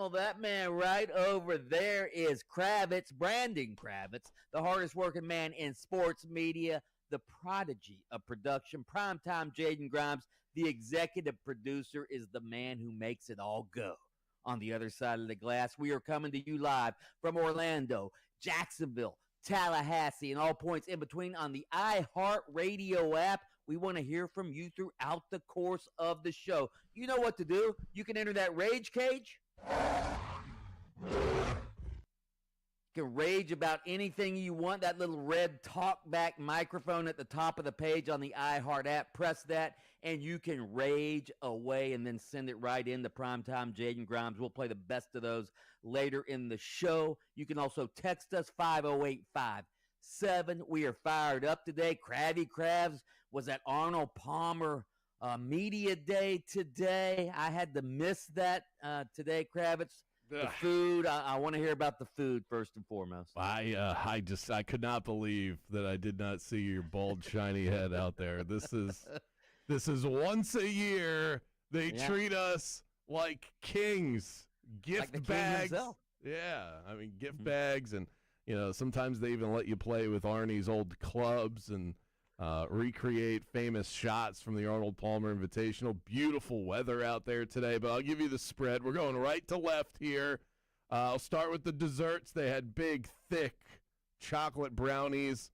Well, that man right over there is Kravitz, Brandon Kravitz, the hardest working man in sports media, the prodigy of production, primetime Jaden Grimes, the executive producer, is the man who makes it all go. On the other side of the glass, we are coming to you live from Orlando, Jacksonville, Tallahassee, and all points in between on the iHeartRadio app. We want to hear from you throughout the course of the show. You know what to do. You can enter that rage cage. You can rage about anything you want. That little red talkback microphone at the top of the page on the iHeart app. Press that, and you can rage away and then send it right into Primetime Jaden Grimes. We'll play the best of those later in the show. You can also text us 50857. We are fired up today. Kravitz was at Arnold Palmer Media Day today. I had to miss that today, Kravitz. The food. I want to hear about the food first and foremost. I could not believe that I did not see your bald, shiny head out there. This is once a year. They treat us like kings. Gift like bags. King himself. Yeah, I mean gift bags, and sometimes they even let you play with Arnie's old clubs and recreate famous shots from the Arnold Palmer Invitational. Beautiful weather out there today, but I'll give you the spread. We're going right to left here. I'll start with the desserts. They had big, thick chocolate brownies,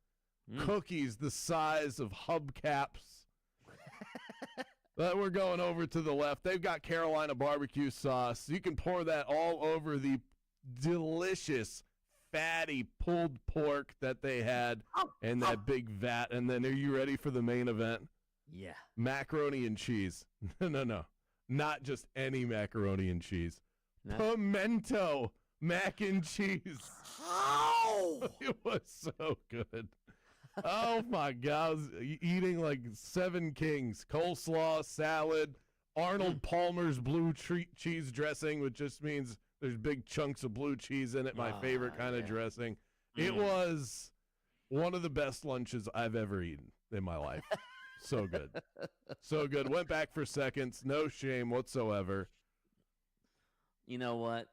cookies the size of hubcaps. But we're going over to the left. They've got Carolina barbecue sauce. You can pour that all over the delicious fatty pulled pork that they had in that big vat. And then are you ready for the main event? Yeah. Macaroni and cheese. No. Not just any macaroni and cheese. No. Pimento mac and cheese. Oh! It was so good. Oh, my God. I was eating like Seven Kings. Coleslaw, salad, Arnold Palmer's blue cheese dressing, which just means there's big chunks of blue cheese in it, my favorite kind of dressing. It was one of the best lunches I've ever eaten in my life. So good. So good. Went back for seconds. No shame whatsoever. You know what?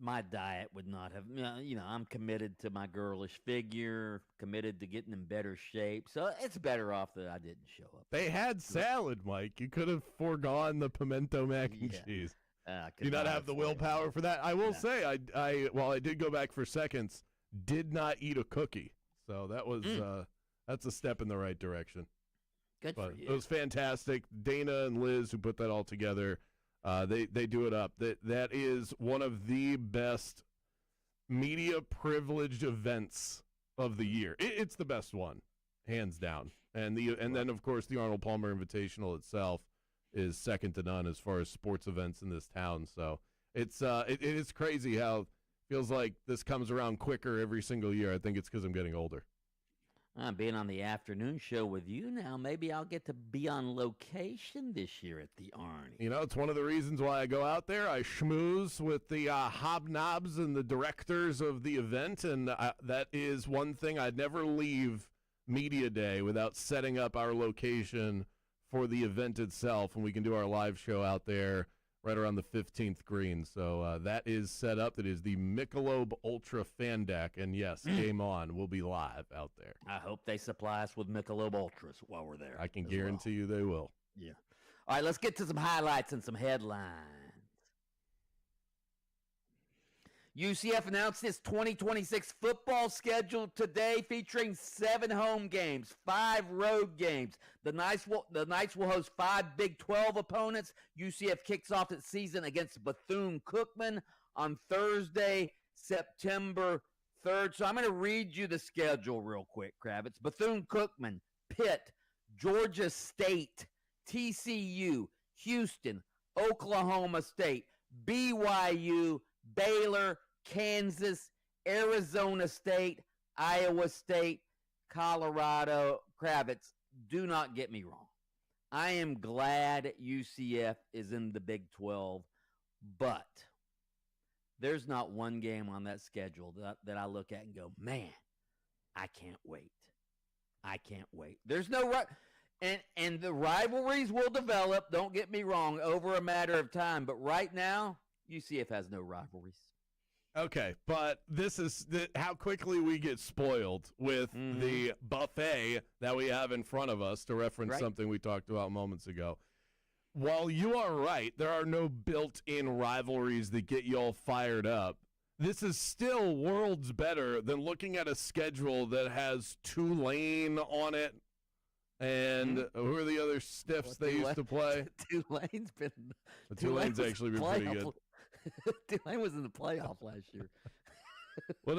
My diet would not have, I'm committed to my girlish figure, committed to getting in better shape. So it's better off that I didn't show up. They had salad, Mike. You could have foregone the pimento mac and cheese. Do not have the willpower for that. I will say, while I did go back for seconds, did not eat a cookie. So that was that's a step in the right direction. Good for you. It was fantastic. Dana and Liz, who put that all together, they do it up. That is one of the best media privileged events of the year. It's the best one, hands down. And then of course the Arnold Palmer Invitational itself is second to none as far as sports events in this town. So it is crazy how it feels like this comes around quicker every single year. I think it's because I'm getting older. Being on the afternoon show with you now, maybe I'll get to be on location this year at the Arnie. It's one of the reasons why I go out there. I schmooze with the hobnobs and the directors of the event, and that is one thing. I'd never leave Media Day without setting up our location for the event itself, and we can do our live show out there right around the 15th green. So that is set up. That is the Michelob Ultra Fan Deck, and yes, Game On will be live out there. I hope they supply us with Michelob Ultras while we're there. I can guarantee you they will. Yeah. All right, let's get to some highlights and some headlines. UCF announced its 2026 football schedule today, featuring 7 home games, 5 road games. The Knights will host 5 Big 12 opponents. UCF kicks off its season against Bethune-Cookman on Thursday, September 3rd. So I'm going to read you the schedule real quick, Kravitz. Bethune-Cookman, Pitt, Georgia State, TCU, Houston, Oklahoma State, BYU, Baylor, Kansas, Arizona State, Iowa State, Colorado. Kravitz, do not get me wrong. I am glad UCF is in the Big 12, but there's not one game on that schedule that I look at and go, man, I can't wait. I can't wait. There's no and the rivalries will develop, don't get me wrong, over a matter of time. But right now, UCF has no rivalries. Okay, but this is how quickly we get spoiled with the buffet that we have in front of us, to reference something we talked about moments ago. While you are right, there are no built-in rivalries that get you all fired up. This is still worlds better than looking at a schedule that has Tulane on it. And who are the other stiffs they used to play? Tulane's been. Tulane's actually been pretty good. Tulane was in the playoff last year. What?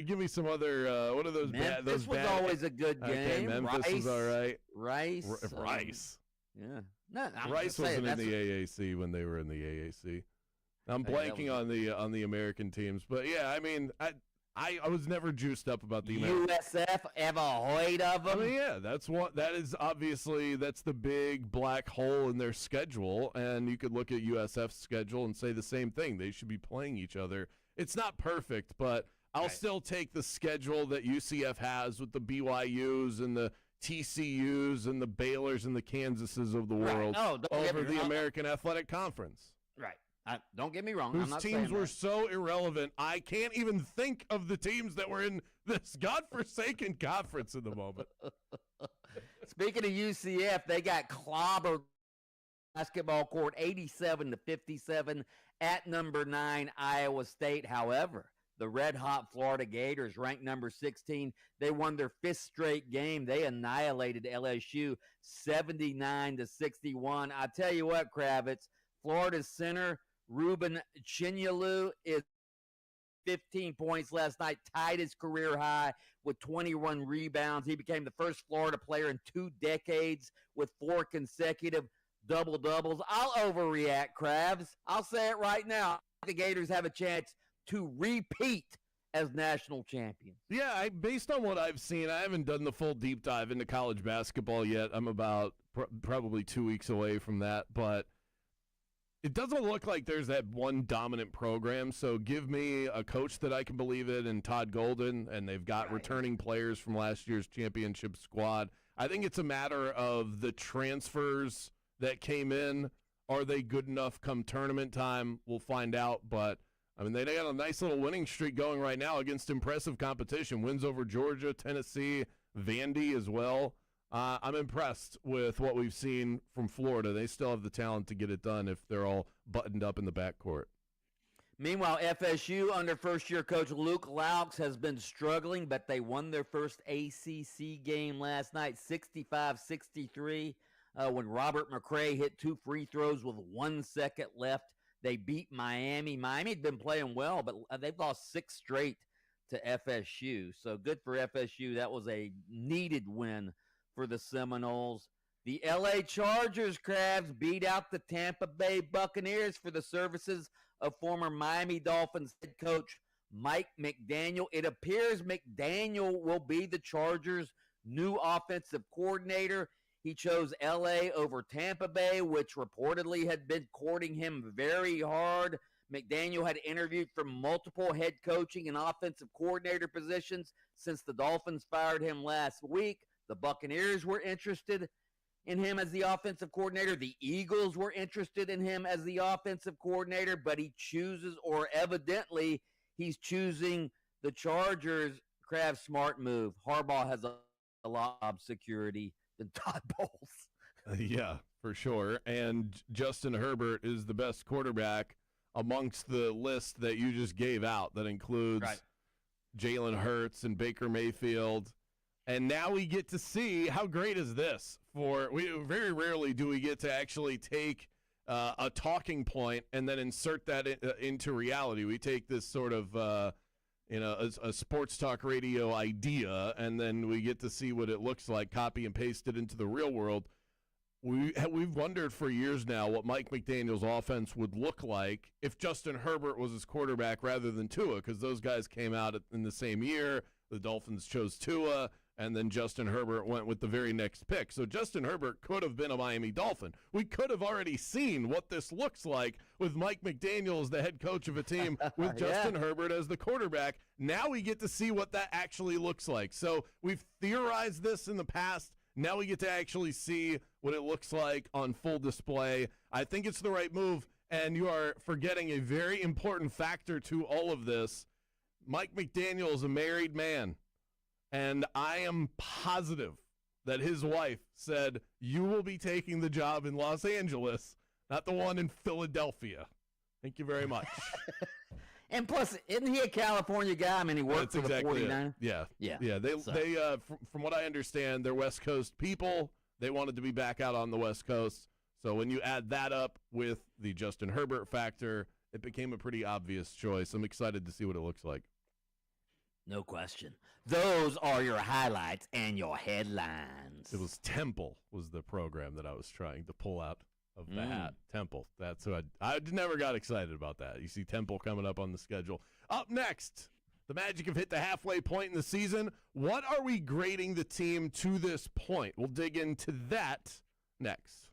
Give me some other. What are those? Memphis was always a good game. Okay, Memphis was all right. Rice. Yeah. No, Rice wasn't in the AAC when they were in the AAC. I'm blanking on the American teams, but yeah, I mean, I was never juiced up about the USF. Ever heard of them? I mean, yeah, that is obviously the big black hole in their schedule, and you could look at USF's schedule and say the same thing. They should be playing each other. It's not perfect, but I'll still take the schedule that UCF has with the BYUs and the TCUs and the Baylors and the Kansases of the world over the American Athletic Conference. Right. Don't get me wrong. Whose I'm not teams were so irrelevant, I can't even think of the teams that were in this godforsaken conference in the moment. Speaking of UCF, they got clobbered basketball court 87-57 at number 9 Iowa State. However, the red-hot Florida Gators, ranked number 16, they won their 5th straight game. They annihilated LSU 79-61. I tell you what, Kravitz, Florida's center Ruben Chinyalu is 15 points last night, tied his career high with 21 rebounds. He became the first Florida player in 2 decades with 4 consecutive double-doubles. I'll overreact, Krabs. I'll say it right now. The Gators have a chance to repeat as national champions. Yeah, based on what I've seen, I haven't done the full deep dive into college basketball yet. I'm about probably 2 weeks away from that, but it doesn't look like there's that one dominant program, so give me a coach that I can believe in, and Todd Golden, and they've got returning players from last year's championship squad. I think it's a matter of the transfers that came in. Are they good enough come tournament time? We'll find out, but I mean, they got a nice little winning streak going right now against impressive competition. Wins over Georgia, Tennessee, Vandy as well. I'm impressed with what we've seen from Florida. They still have the talent to get it done if they're all buttoned up in the backcourt. Meanwhile, FSU under first-year coach Luke Laux has been struggling, but they won their first ACC game last night, 65-63, when Robert McRae hit 2 free throws with 1 second left. They beat Miami. Miami had been playing well, but they've lost 6 straight to FSU. So good for FSU. That was a needed win for the Seminoles. The LA Chargers, Krabs, beat out the Tampa Bay Buccaneers for the services of former Miami Dolphins head coach Mike McDaniel. It appears McDaniel will be the Chargers' new offensive coordinator. He chose LA over Tampa Bay, which reportedly had been courting him very hard. McDaniel had interviewed for multiple head coaching and offensive coordinator positions since the Dolphins fired him last week. The Buccaneers were interested in him as the offensive coordinator. The Eagles were interested in him as the offensive coordinator, but he chooses, or evidently he's choosing the Chargers. Kraft's smart move. Harbaugh has a lot of security than Todd Bowles. Yeah, for sure. And Justin Herbert is the best quarterback amongst the list that you just gave out that includes Jalen Hurts and Baker Mayfield. And now we get to see how great is this. Very rarely do we get to actually take a talking point and then insert that into reality. We take this sort of a sports talk radio idea, and then we get to see what it looks like, copy and paste it into the real world. We've wondered for years now what Mike McDaniel's offense would look like if Justin Herbert was his quarterback rather than Tua, because those guys came out in the same year. The Dolphins chose Tua, and then Justin Herbert went with the very next pick. So Justin Herbert could have been a Miami Dolphin. We could have already seen what this looks like with Mike McDaniel as the head coach of a team with Justin Herbert as the quarterback. Now we get to see what that actually looks like. So we've theorized this in the past. Now we get to actually see what it looks like on full display. I think it's the right move. And you are forgetting a very important factor to all of this. Mike McDaniel is a married man, and I am positive that his wife said, you will be taking the job in Los Angeles, not the one in Philadelphia. Thank you very much. And plus, isn't he a California guy? I mean, he worked for exactly the 49ers. Yeah. Yeah. They from what I understand, they're West Coast people. They wanted to be back out on the West Coast. So when you add that up with the Justin Herbert factor, it became a pretty obvious choice. I'm excited to see what it looks like. No question. Those are your highlights and your headlines. It was Temple was the program that I was trying to pull out of the hat. Temple. That's who I never got excited about that. You see Temple coming up on the schedule. Up next, the Magic have hit the halfway point in the season. What are we grading the team to this point? We'll dig into that next.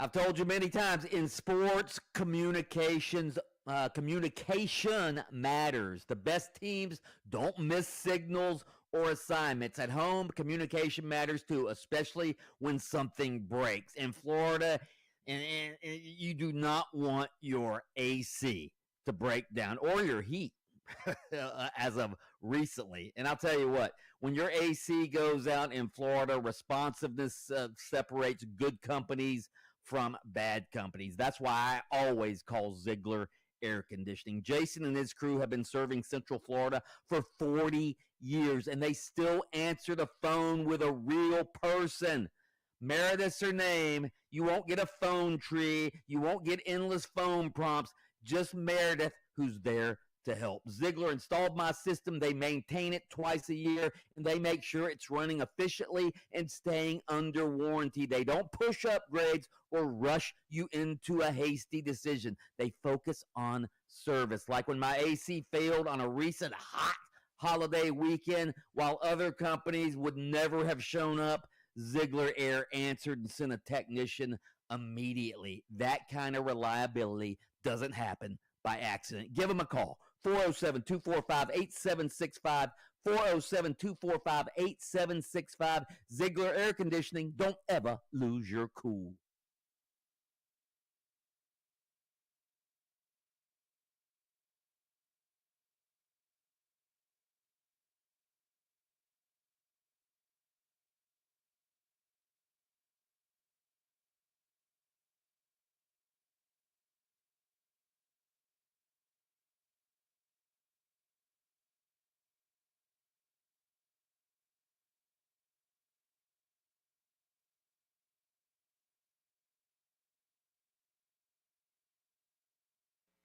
I've told you many times, in sports, communication matters. The best teams don't miss signals or assignments. At home, communication matters too, especially when something breaks. In Florida, and you do not want your AC to break down or your heat. As of recently. And I'll tell you what, when your AC goes out in Florida, responsiveness separates good companies from bad companies. That's why I always call Ziegler Air Conditioning. Jason and his crew have been serving Central Florida for 40 years, and they still answer the phone with a real person. Meredith's her name. You won't get a phone tree. You won't get endless phone prompts. Just Meredith, who's there to help. Ziegler installed my system. They maintain it twice a year, and they make sure it's running efficiently and staying under warranty. They don't push upgrades or rush you into a hasty decision. They focus on service. Like when my AC failed on a recent hot holiday weekend, while other companies would never have shown up, Ziegler Air answered and sent a technician immediately. That kind of reliability doesn't happen by accident. Give them a call. 407-245-8765, 407-245-8765. Ziegler Air Conditioning. Don't ever lose your cool.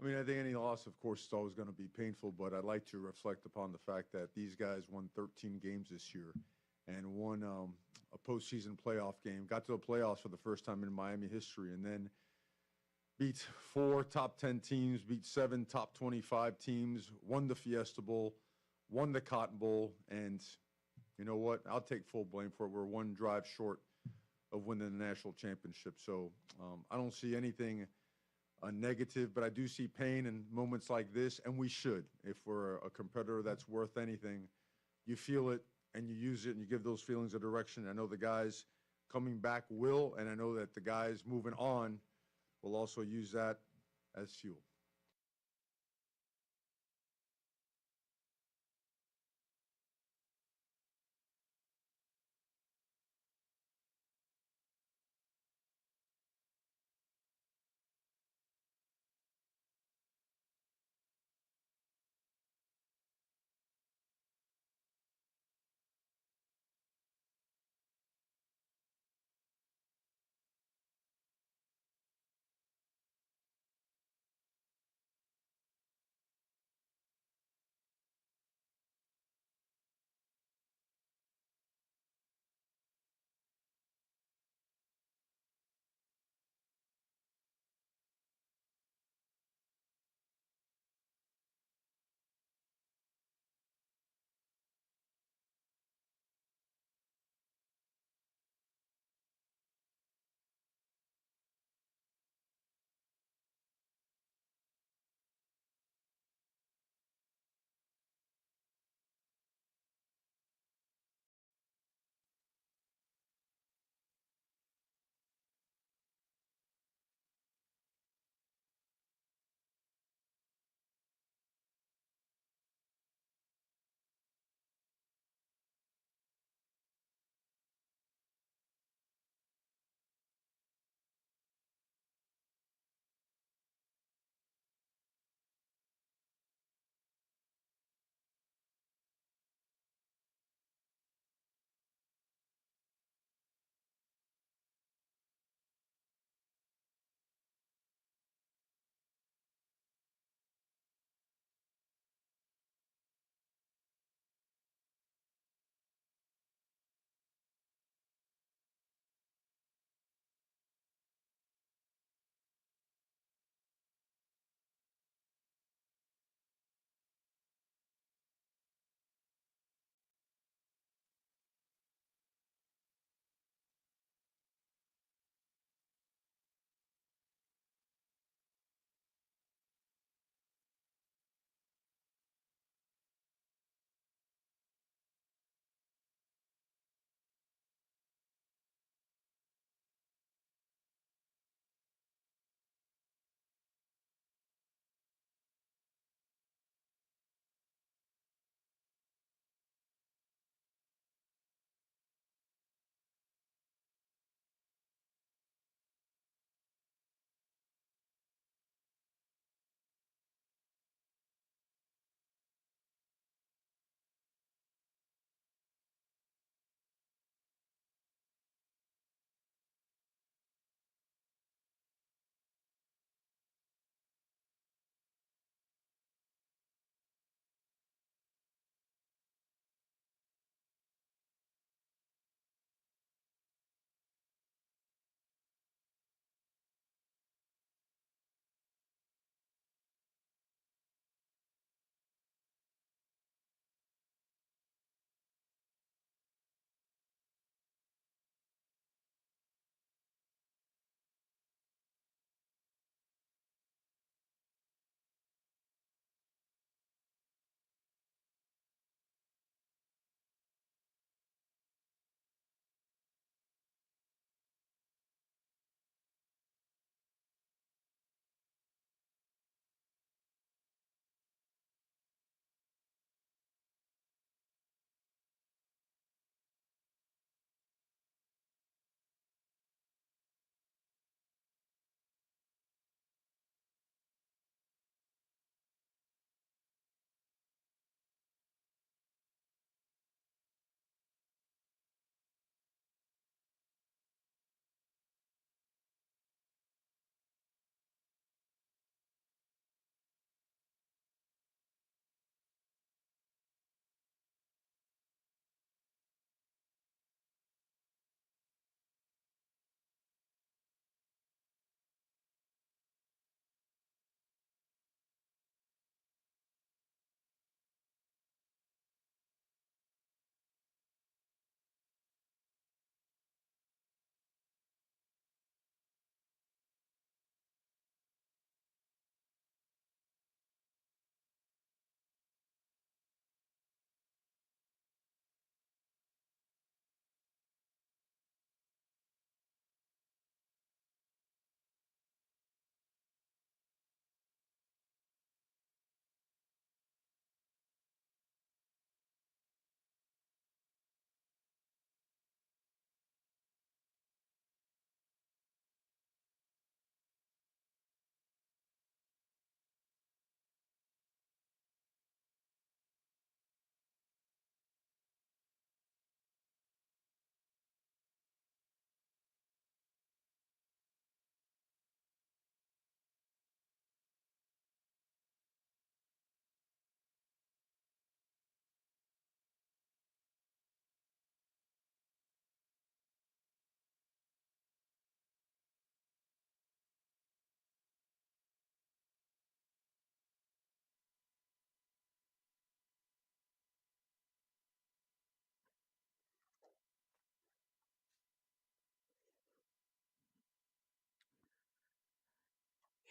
I mean, I think any loss, of course, is always going to be painful, but I'd like to reflect upon the fact that these guys won 13 games this year and won a postseason playoff game, got to the playoffs for the first time in Miami history, and then beat 4 top 10 teams, beat 7 top 25 teams, won the Fiesta Bowl, won the Cotton Bowl, and you know what? I'll take full blame for it. We're one drive short of winning the national championship. So I don't see anything negative, but I do see pain in moments like this, and we should. If we're a competitor that's worth anything, you feel it and you use it and you give those feelings a direction. I know the guys coming back will, and I know that the guys moving on will also use that as fuel.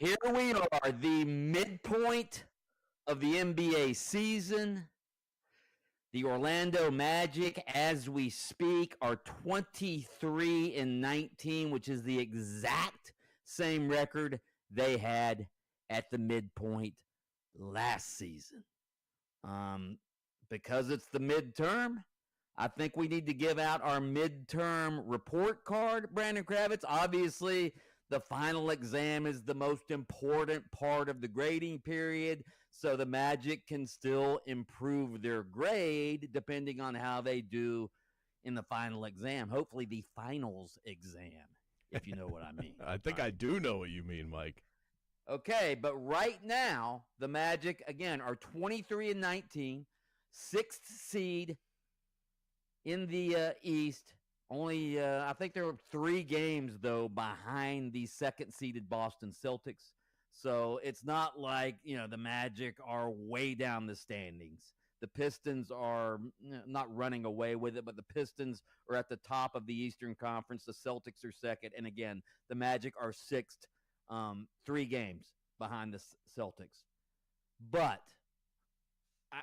Here we are, the midpoint of the NBA season. The Orlando Magic, as we speak, are 23-19, which is the exact same record they had at the midpoint last season. Because it's the midterm, I think we need to give out our midterm report card, Brandon Kravitz. Obviously, the final exam is the most important part of the grading period, so the Magic can still improve their grade depending on how they do in the final exam. Hopefully the finals exam, if you know what I mean. I think I do know what you mean, Mike. Okay, but right now, the Magic, again, are 23-19, sixth seed in the East. Only, I think there were 3 games, though, behind the second-seeded Boston Celtics. So it's not like, the Magic are way down the standings. The Pistons are not running away with it, but the Pistons are at the top of the Eastern Conference. The Celtics are second. And, again, the Magic are sixth, 3 games behind the Celtics. But,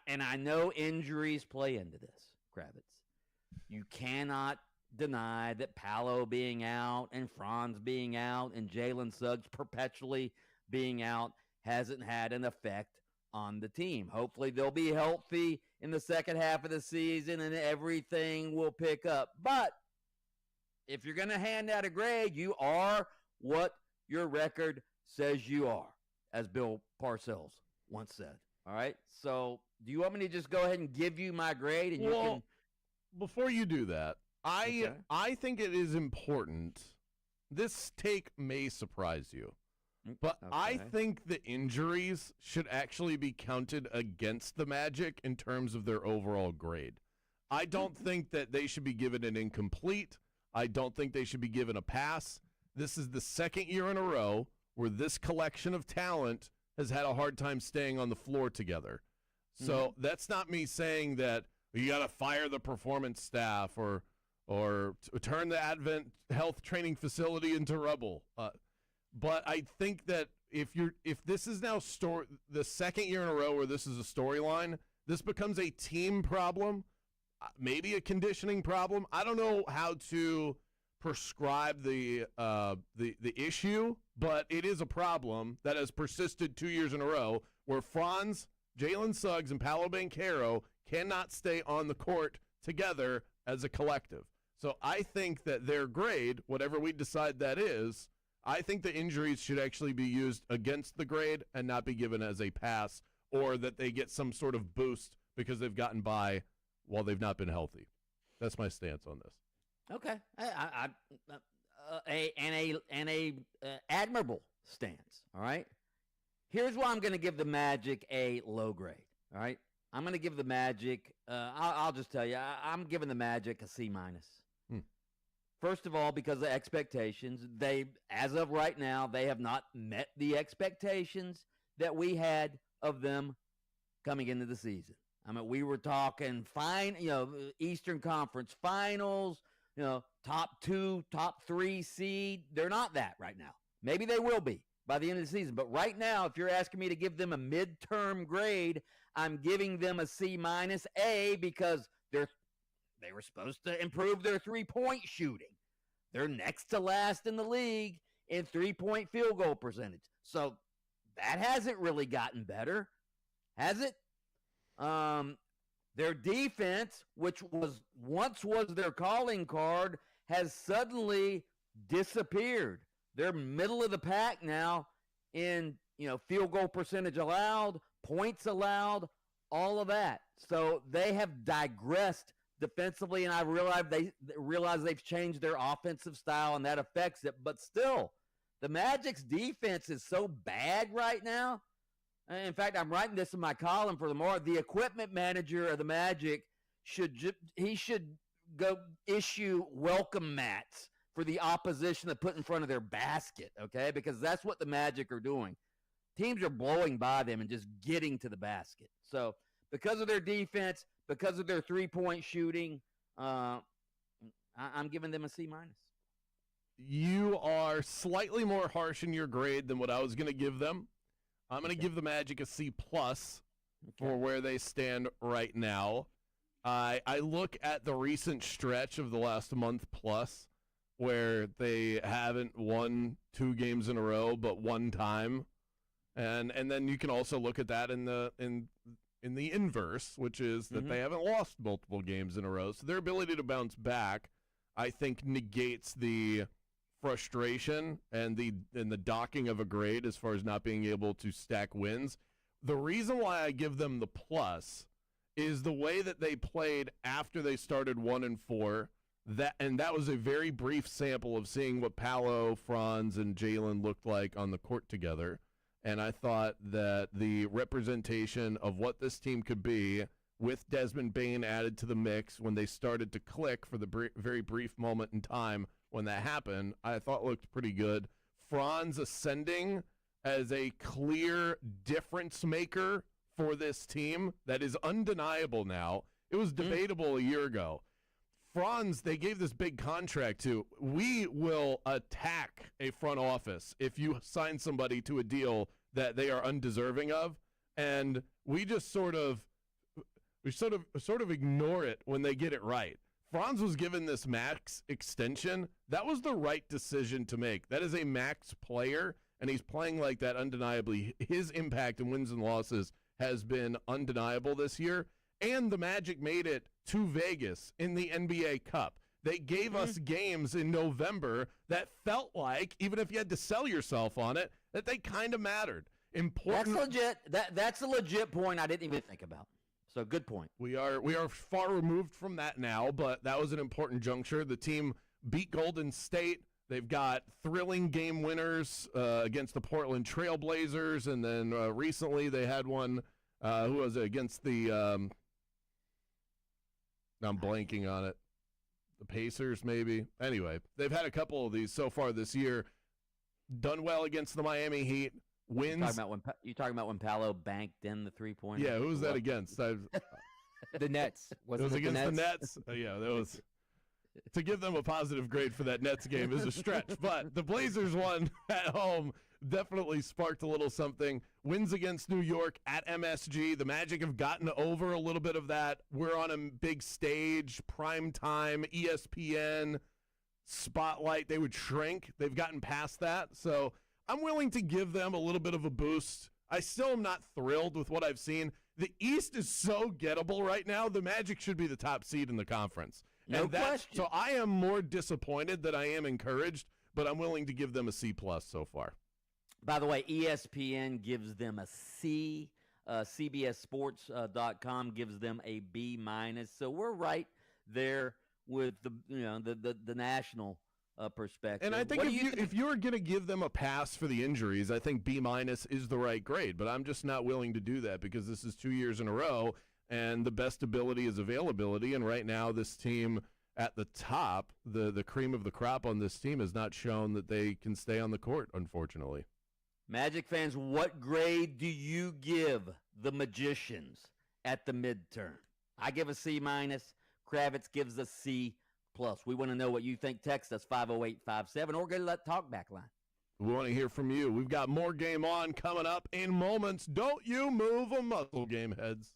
and I know injuries play into this, Kravitz. You cannot deny that Paolo being out and Franz being out and Jalen Suggs perpetually being out hasn't had an effect on the team. Hopefully they'll be healthy in the second half of the season and everything will pick up. But if you're going to hand out a grade, you are what your record says you are, as Bill Parcells once said. All right? So do you want me to just go ahead and give you my grade? And you can... Before you do that, I think it is important. This take may surprise you, but I think the injuries should actually be counted against the Magic in terms of their overall grade. I don't think that they should be given an incomplete. I don't think they should be given a pass. This is the second year in a row where this collection of talent has had a hard time staying on the floor together. So that's not me saying that you got to fire the performance staff or turn the Advent Health Training Facility into rubble. But I think that if this is now the second year in a row where this is a storyline, this becomes a team problem, maybe a conditioning problem. I don't know how to prescribe the issue, but it is a problem that has persisted 2 years in a row where Franz, Jalen Suggs, and Paolo Banchero cannot stay on the court together as a collective. So I think that their grade, whatever we decide that is, I think the injuries should actually be used against the grade and not be given as a pass, or that they get some sort of boost because they've gotten by while they've not been healthy. That's my stance on this. Okay, an admirable stance. All right. Here's why I'm going to give the Magic a low grade. All right. I'm going to give the Magic, I'll just tell you, I'm giving the Magic a C-. First of all, because of expectations, as of right now, they have not met the expectations that we had of them coming into the season. I mean, we were talking Eastern Conference Finals, top 2, top 3 seed. They're not that right now. Maybe they will be by the end of the season. But right now, if you're asking me to give them a midterm grade, I'm giving them a C-, because they were supposed to improve their three-point shooting. They're next to last in the league in three-point field goal percentage. So that hasn't really gotten better, has it? Their defense, which once was their calling card, has suddenly disappeared. They're middle of the pack now in field goal percentage allowed, points allowed, all of that. So they have digressed defensively, and I realize they've changed their offensive style, and that affects it. But still, the Magic's defense is so bad right now. In fact, I'm writing this in my column for tomorrow. The equipment manager of the Magic should go issue welcome mats for the opposition to put in front of their basket, okay? Because that's what the Magic are doing. Teams are blowing by them and just getting to the basket. So because of their defense, because of their three-point shooting, I'm giving them a C-. you are slightly more harsh in your grade than what I was going to give them. I'm going to give the Magic a C+ for where they stand right now. I look at the recent stretch of the last month plus where they haven't won 2 games in a row but one time. And then you can also look at that in the inverse, which is that they haven't lost multiple games in a row. So their ability to bounce back, I think, negates the frustration and the docking of a grade as far as not being able to stack wins. The reason why I give them the plus is the way that they played after they started 1-4. That was a very brief sample of seeing what Paolo, Franz, and Jalen looked like on the court together. And I thought that the representation of what this team could be with Desmond Bane added to the mix when they started to click for the very brief moment in time when that happened, I thought looked pretty good. Franz ascending as a clear difference maker for this team that is undeniable now. It was debatable a year ago. Franz, they gave this big contract to. We will attack a front office if you sign somebody to a deal that they are undeserving of, and we just sort of ignore it when they get it right. Franz was given this max extension. That was the right decision to make. That is a max player, and he's playing like that undeniably. His impact in wins and losses has been undeniable this year, and the Magic made it to Vegas in the NBA Cup. They gave us games in November that felt like, even if you had to sell yourself on it, that they kind of mattered. Important. That's legit. That's a legit point I didn't even think about. So good point. We are far removed from that now, but that was an important juncture. The team beat Golden State. They've got thrilling game winners against the Portland Trail Blazers, and then recently they had one. Who was it against the? I'm blanking on it. The Pacers, maybe. Anyway, they've had a couple of these so far this year. Done well against the Miami Heat. Wins. You talking about when Paolo banked in the 3-pointer? Yeah, who was that against? The Nets. It was against the Nets. Yeah, that was. To give them a positive grade for that Nets game is a stretch, but the Blazers won at home. Definitely sparked a little something. Wins against New York at MSG. The Magic have gotten over a little bit of that. We're on a big stage, prime time, ESPN, spotlight. They would shrink. They've gotten past that. So I'm willing to give them a little bit of a boost. I still am not thrilled with what I've seen. The East is so gettable right now. The Magic should be the top seed in the conference. No question. So I am more disappointed than I am encouraged, but I'm willing to give them a C+ so far. By the way, ESPN gives them a C. CBSSports.com gives them a B-. So we're right there with the national perspective. And I think if you're going to give them a pass for the injuries, I think B- is the right grade. But I'm just not willing to do that because this is 2 years in a row, and the best ability is availability. And right now, this team at the top, the cream of the crop on this team, has not shown that they can stay on the court, unfortunately. Magic fans, what grade do you give the Magicians at the midterm? I give a C-. Kravitz gives a C+. We want to know what you think. Text us 50857 or go to that talkback line. We want to hear from you. We've got more Game On coming up in moments. Don't you move a muscle, game heads.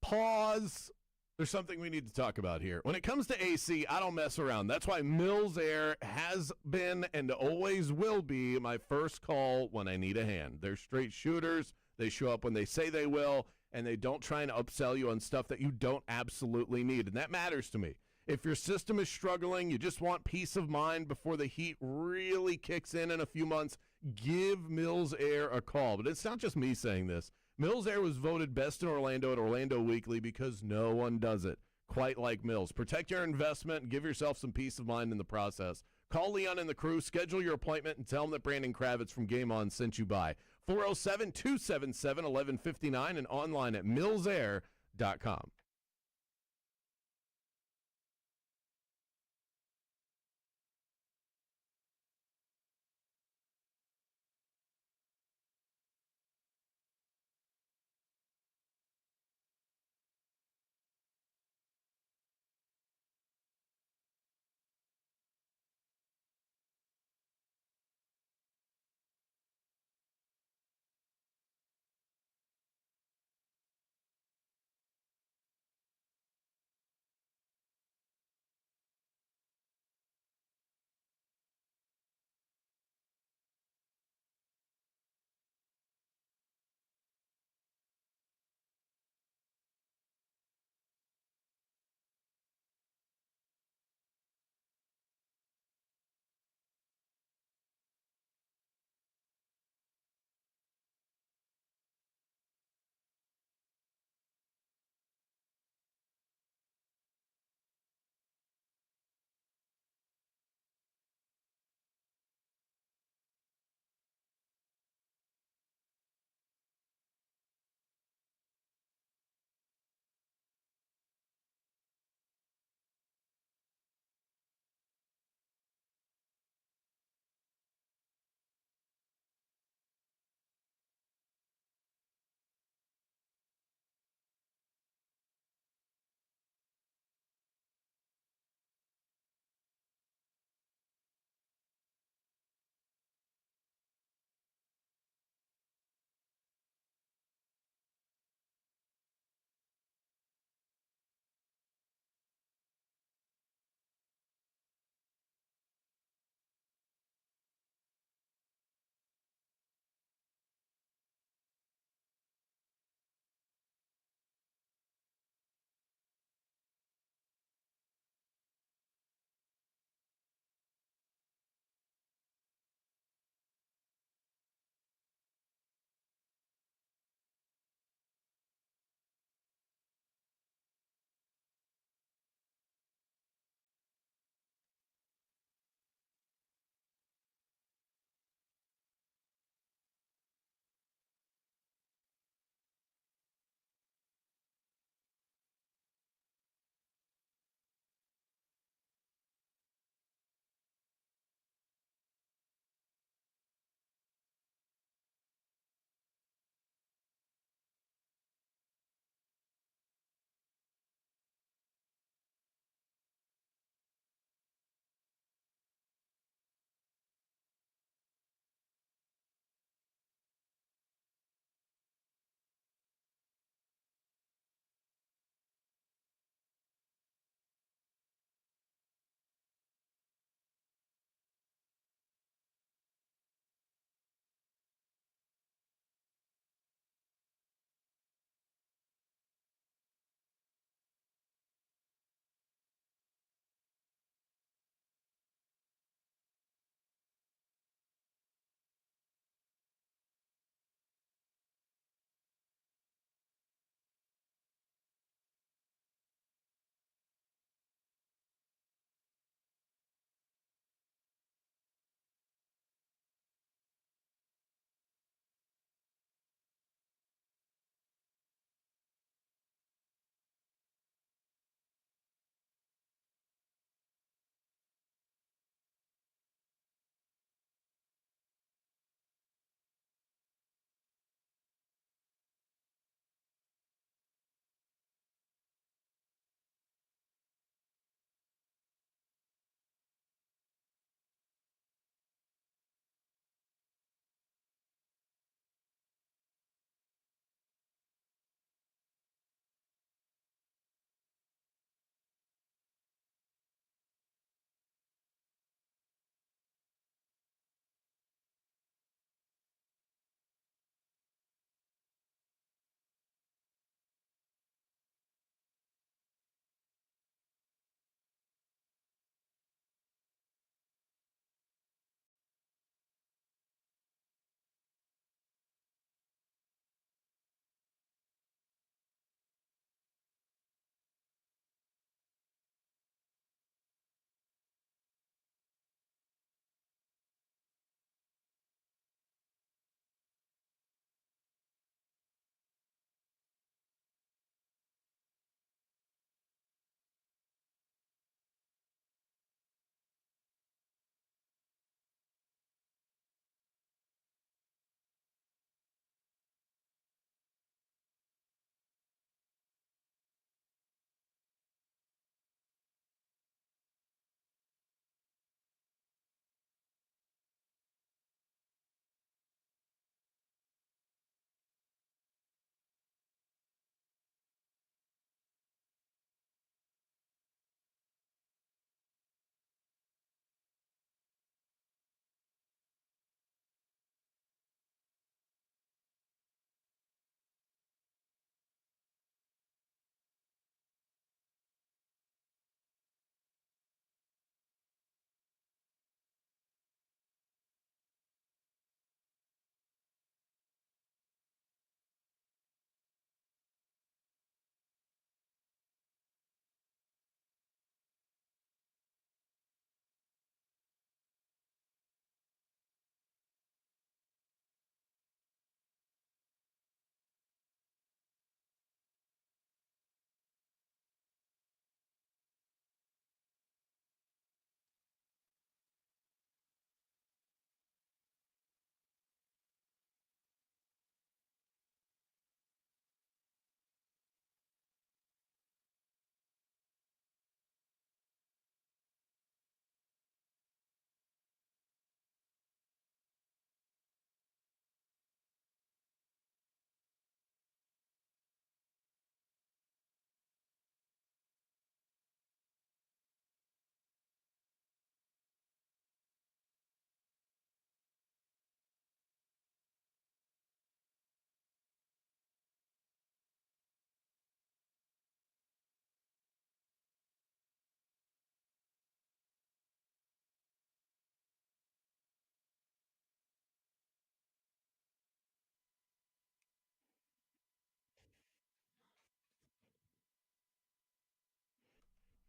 Pause. There's something we need to talk about here. When it comes to AC, I don't mess around. That's why Mills Air has been and always will be my first call when I need a hand. They're straight shooters. They show up when they say they will, and they don't try and upsell you on stuff that you don't absolutely need, and that matters to me. If your system is struggling, you just want peace of mind before the heat really kicks in a few months, give Mills Air a call. But it's not just me saying this. Mills Air was voted best in Orlando at Orlando Weekly because no one does it quite like Mills. Protect your investment and give yourself some peace of mind in the process. Call Leon and the crew, schedule your appointment, and tell them that Brandon Kravitz from Game On sent you by. 407-277-1159 and online at millsair.com.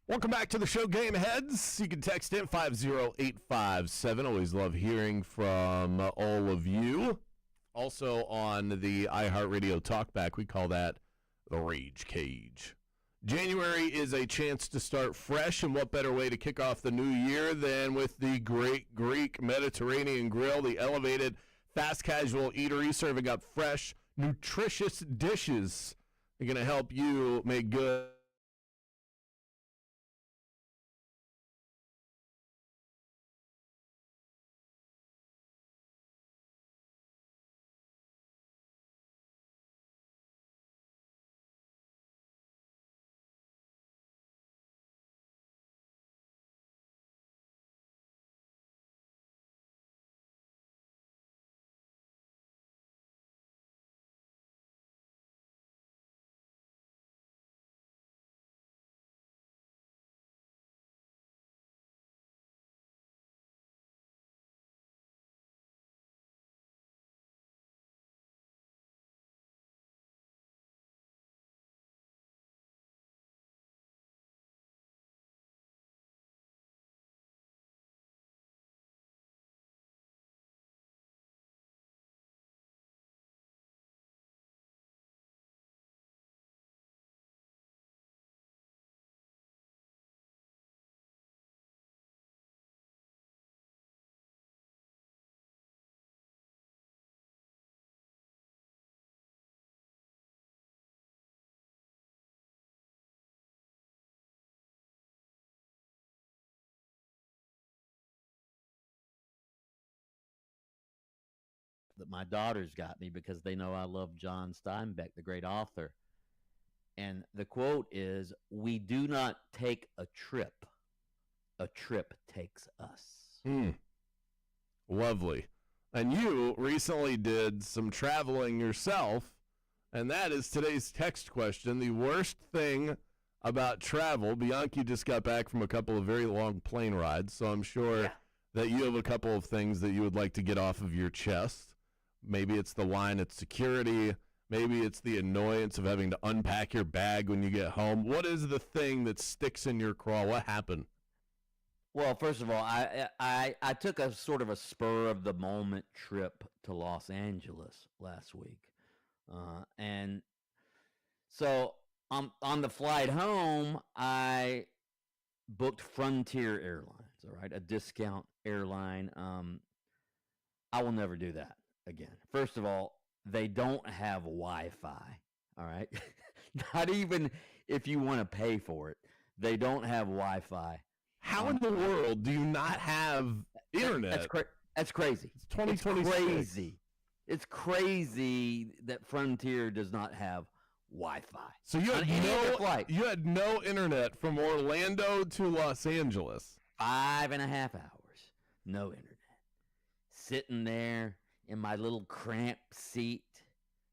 Welcome back to the show, Game Heads. You can text in 50857. Always love hearing from all of you. Also on the iHeartRadio Talkback, we call that the Rage Cage. January is a chance to start fresh, and what better way to kick off the new year than with the Great Greek Mediterranean Grill, the elevated fast casual eatery serving up fresh, nutritious dishes. They're going to help you make good that my daughters got me because they know I love John Steinbeck, the great author. And the quote is, "We do not take a trip takes us." Lovely. And you recently did some traveling yourself, and that is today's text question. The worst thing about travel. Bianchi just got back from a couple of very long plane rides, so I'm sure that you have a couple of things that you would like to get off of your chest. Maybe it's the line at security. Maybe it's the annoyance of having to unpack your bag when you get home. What is the thing that sticks in your craw? What happened? Well, first of all, I took a sort of a spur of the moment trip to Los Angeles last week, and so on the flight home, I booked Frontier Airlines. All right, a discount airline. I will never do that again. First of all, they don't have Wi-Fi. All right, not even if you want to pay for it, they don't have Wi-Fi. How in the world do you not have internet? That's crazy. It's 2026. It's crazy. It's crazy that Frontier does not have Wi-Fi. So you had no internet from Orlando to Los Angeles. 5.5 hours, no internet. Sitting there in my little cramped seat.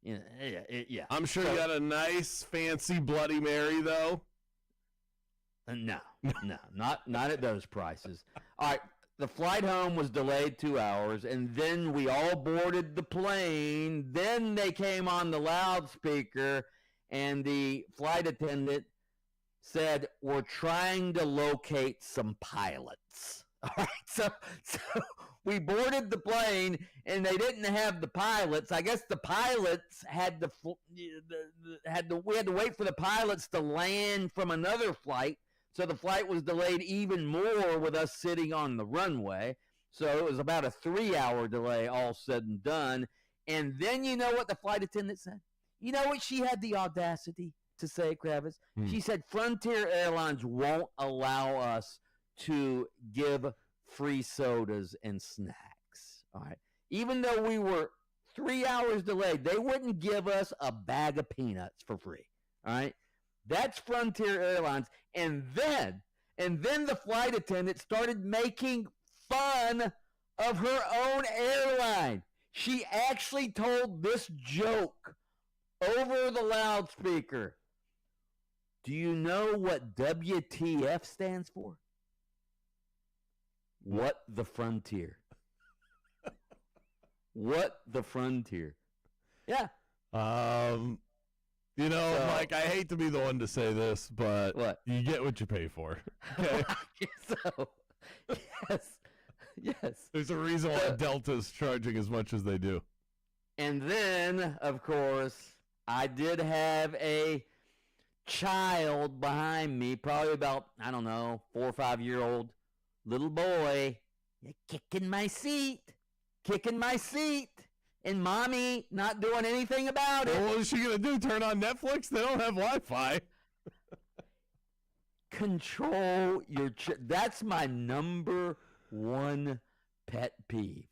Yeah. I'm sure you got a nice, fancy Bloody Mary, though. No, not at those prices. All right, the flight home was delayed 2 hours, and then we all boarded the plane. Then they came on the loudspeaker, and the flight attendant said, "We're trying to locate some pilots." All right, so we boarded the plane, and they didn't have the pilots. I guess the pilots we had to wait for the pilots to land from another flight. So the flight was delayed even more with us sitting on the runway. So it was about a 3-hour delay, all said and done. And then you know what the flight attendant said? You know what she had the audacity to say, Kravitz? She said, "Frontier Airlines won't allow us to give free sodas and snacks." All right. Even though we were 3 hours delayed, they wouldn't give us a bag of peanuts for free. All right. That's Frontier Airlines. And then the flight attendant started making fun of her own airline. She actually told this joke over the loudspeaker. "Do you know what WTF stands for?" What the Frontier. What the Frontier. Yeah. You know, So- Mike, I hate to be the one to say this, but What? you get what you pay for. Okay? So, yes. There's a reason why Delta's charging as much as they do. And then, of course, I did have a child behind me, probably about, I don't know, 4 or 5 year old little boy, kicking my seat, and mommy not doing anything about it. Well, what is she going to do? Turn on Netflix? They don't have Wi-Fi. Control your that's my number one pet peeve.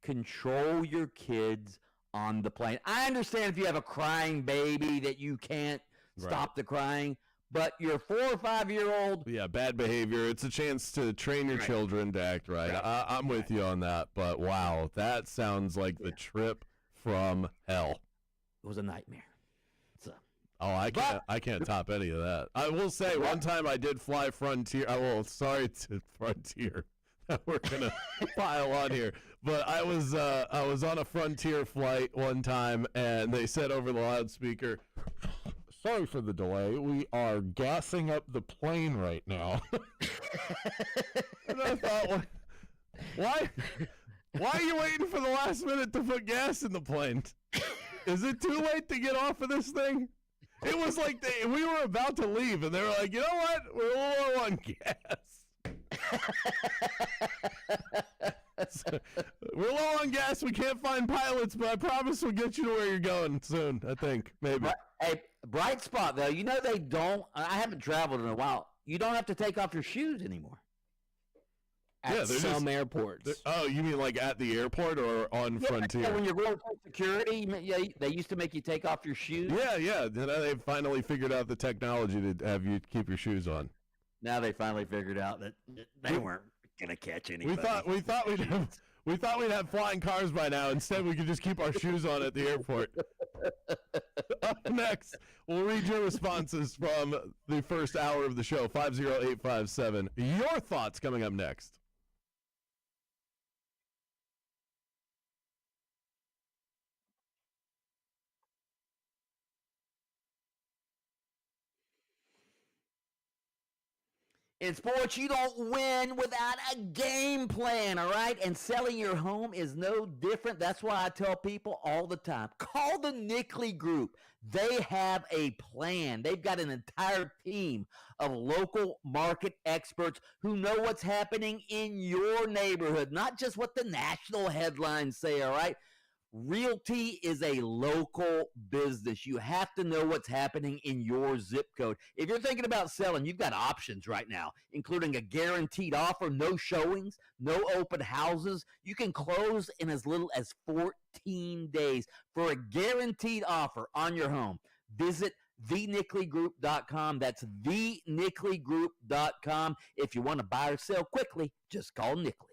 Control your kids on the plane. I understand if you have a crying baby that you can't stop the crying, but your 4 or 5 year old, Yeah, bad behavior. It's a chance to train your children to act right. I'm with you on that, but wow, that sounds like the trip from hell. it was a nightmare. So Oh, I can't top any of that. I will say, one time I did fly Frontier. Sorry to Frontier. We're gonna pile on here, but I was on a Frontier flight one time, and they said over the loudspeaker, "Sorry for the delay. We are gassing up the plane right now." And I thought, why are you waiting for the last minute to put gas in the plane? Is it too late to get off of this thing? It was like we were about to leave, and they were like, "You know what? We're low on gas." We're low on gas. We can't find pilots, but I promise we'll get you to where you're going soon. I think maybe. hey, bright spot though, you know they don't. I haven't traveled in a while. You don't have to take off your shoes anymore. Yeah, At they're some airports. Oh, you mean like at the airport or on Frontier? Yeah, when you're going through security, they used to make you take off your shoes. Yeah. They've finally figured out the technology to have you keep your shoes on. Now they finally figured out that they weren't gonna catch anybody. We thought we'd have flying cars by now. Instead, we could just keep our shoes on at the airport. Up next, we'll read your responses from the first hour of the show. 50857. Your thoughts coming up next. In sports, you don't win without a game plan, all right? And selling your home is no different. That's why I tell people all the time, call the Nickley Group. They have a plan. They've got an entire team of local market experts who know what's happening in your neighborhood, not just what the national headlines say, all right? Realty is a local business. You have to know what's happening in your zip code. If you're thinking about selling, you've got options right now, including a guaranteed offer, no showings, no open houses. You can close in as little as 14 days for a guaranteed offer on your home. Visit thenicklygroup.com. That's thenicklygroup.com. If you want to buy or sell quickly, just call Nickley.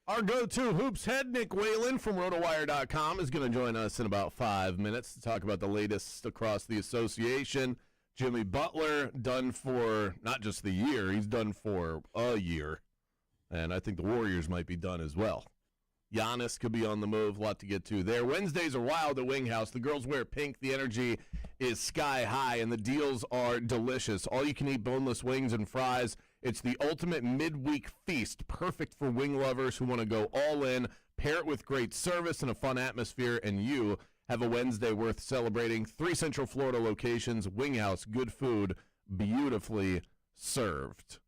Our go-to hoops head, Nick Whalen from RotoWire.com, is going to join us in about 5 minutes to talk about the latest across the association. Jimmy Butler done for not just the year, he's done for a year. And I think the Warriors might be done as well. Giannis could be on the move, a lot to get to there. Wednesdays are wild at Wing House. The girls wear pink, the energy is sky high, and the deals are delicious. All you can eat boneless wings and fries. It's the ultimate midweek feast, perfect for wing lovers who want to go all in, pair it with great service and a fun atmosphere, and you have a Wednesday worth celebrating. 3 Central Florida locations, Wing House, good food, beautifully served.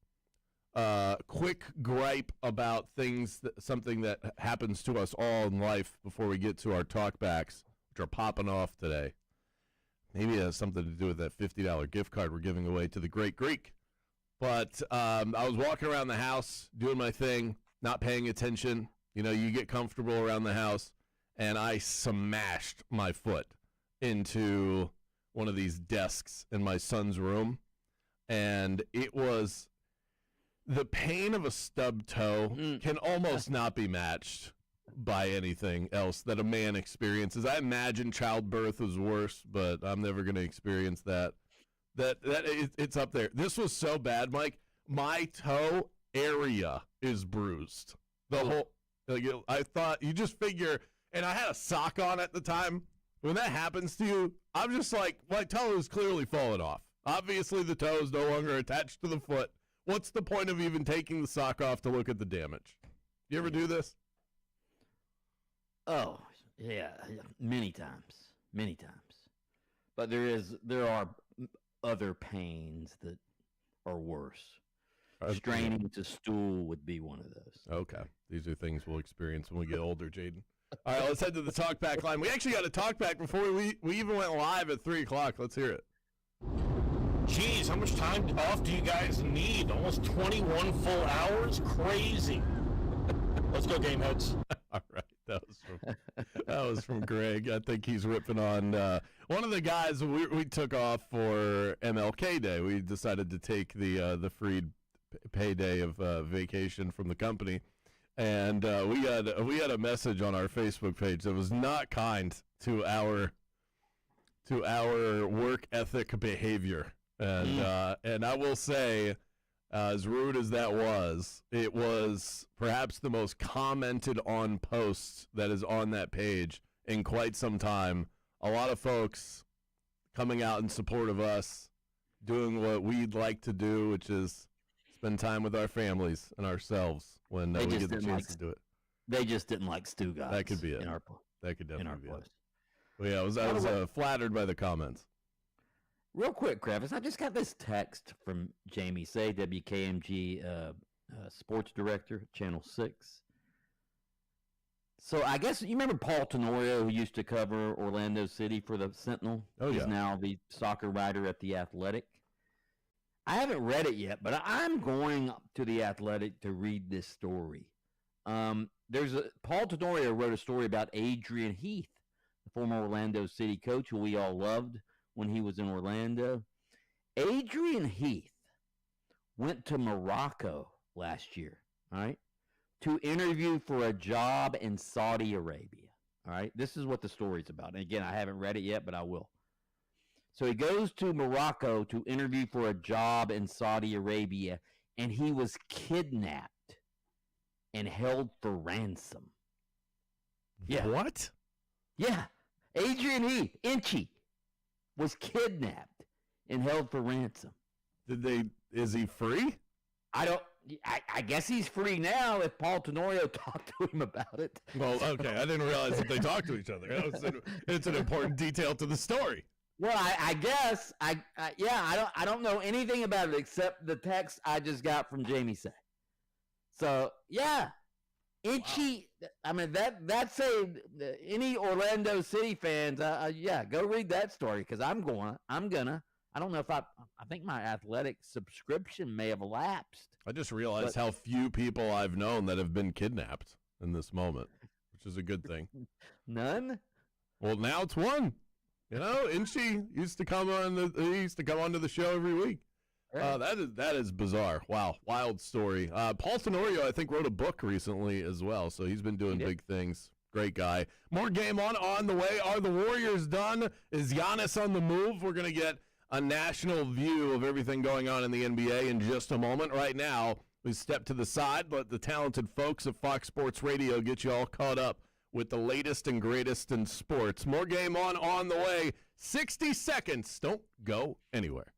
Quick gripe about something that happens to us all in life before we get to our talkbacks, which are popping off today. Maybe it has something to do with that $50 gift card we're giving away to the Great Greek. But I was walking around the house, doing my thing, not paying attention. You know, you get comfortable around the house, and I smashed my foot into one of these desks in my son's room, and it was the pain of a stubbed toe can almost not be matched by anything else that a man experiences. I imagine childbirth is worse, but I'm never going to experience that. It's up there. This was so bad, Mike. My toe area is bruised. I thought, you just figure, and I had a sock on at the time. When that happens to you, I'm just like, my toe is clearly falling off. Obviously, the toe is no longer attached to the foot. What's the point of even taking the sock off to look at the damage? You ever do this? Oh, yeah, many times. But there are other pains that are worse. Straining to stool would be one of those. Okay. These are things we'll experience when we get older, Jaden. All right, let's head to the talkback line. We actually got a talkback before we even went live at 3 o'clock. Let's hear it. Geez, how much time off do you guys need? Almost 21 full hours? Crazy. Let's go, game heads. All right. That was from Greg. I think he's ripping on one of the guys we took off for MLK Day. We decided to take the free payday of vacation from the company, and we had a message on our Facebook page that was not kind to our work ethic behavior, and I will say, as rude as that was, it was perhaps the most commented on post that is on that page in quite some time. A lot of folks coming out in support of us, doing what we'd like to do, which is spend time with our families and ourselves when we get the chance to do it. They just didn't like Stu guys. That could be it. That could definitely be it. Well, yeah, I was flattered by the comments. Real quick, Kravitz, I just got this text from Jamie Say, WKMG sports director, Channel 6. So I guess you remember Paul Tenorio, who used to cover Orlando City for the Sentinel? Oh, yeah. He's now the soccer writer at The Athletic. I haven't read it yet, but I'm going to The Athletic to read this story. Paul Tenorio wrote a story about Adrian Heath, the former Orlando City coach who we all loved when he was in Orlando. Adrian Heath went to Morocco last year, all right, to interview for a job in Saudi Arabia, all right? This is what the story's about. And again, I haven't read it yet, but I will. So he goes to Morocco to interview for a job in Saudi Arabia, and he was kidnapped and held for ransom. Yeah. What? Yeah. Adrian Heath, Inchy, was kidnapped and held for ransom. Is he free? I guess he's free now if Paul Tenorio talked to him about it. Well, okay. I didn't realize that they talked to each other. It's an important detail to the story. Well, I guess I don't know anything about it except the text I just got from Jamie Say. So yeah, Inchy. Wow. I mean that's any Orlando City fans. Go read that story because I'm gonna. I don't know if I think my Athletic subscription may have elapsed. I just realized how few people I've known that have been kidnapped in this moment, which is a good thing. None? Well, now it's one. You know, Inchy used to come onto the show every week. That is bizarre. Wow, wild story. Paul Tenorio, I think, wrote a book recently as well, so he's been doing big things. Great guy. More Game On the way. Are the Warriors done? Is Giannis on the move? We're going to get a national view of everything going on in the NBA in just a moment. Right now, we step to the side, let the talented folks at Fox Sports Radio get you all caught up with the latest and greatest in sports. More Game On the way. 60 seconds. Don't go anywhere.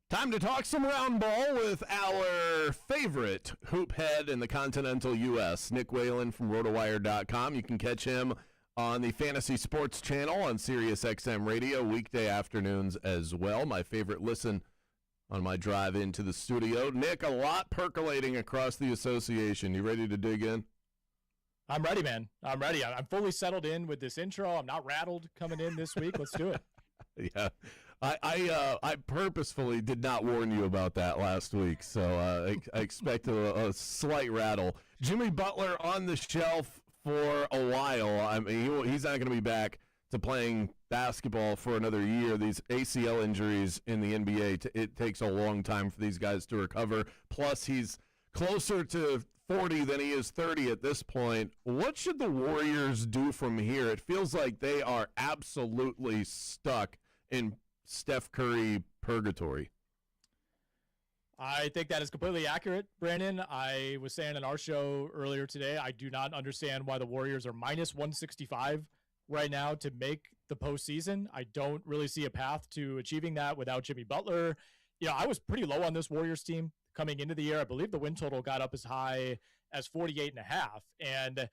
Time to talk some round ball with our favorite hoop head in the continental U.S., Nick Whalen from RotoWire.com. You can catch him on the Fantasy Sports Channel on Sirius XM Radio weekday afternoons as well. My favorite listen on my drive into the studio. Nick, a lot percolating across the association. You ready to dig in? I'm ready, man. I'm ready. I'm fully settled in with this intro. I'm not rattled coming in this week. Let's do it. Yeah. I purposefully did not warn you about that last week, so I expect a slight rattle. Jimmy Butler on the shelf for a while. I mean, he's not going to be back to playing basketball for another year. These ACL injuries in the NBA, it takes a long time for these guys to recover. Plus, he's closer to 40 than he is 30 at this point. What should the Warriors do from here? It feels like they are absolutely stuck in Steph Curry purgatory. I think that is completely accurate, Brandon. I was saying in our show earlier today, I do not understand why the Warriors are minus 165 right now to make the postseason. I don't really see a path to achieving that without Jimmy Butler. You know, I was pretty low on this Warriors team coming into the year. I believe the win total got up as high as 48.5. And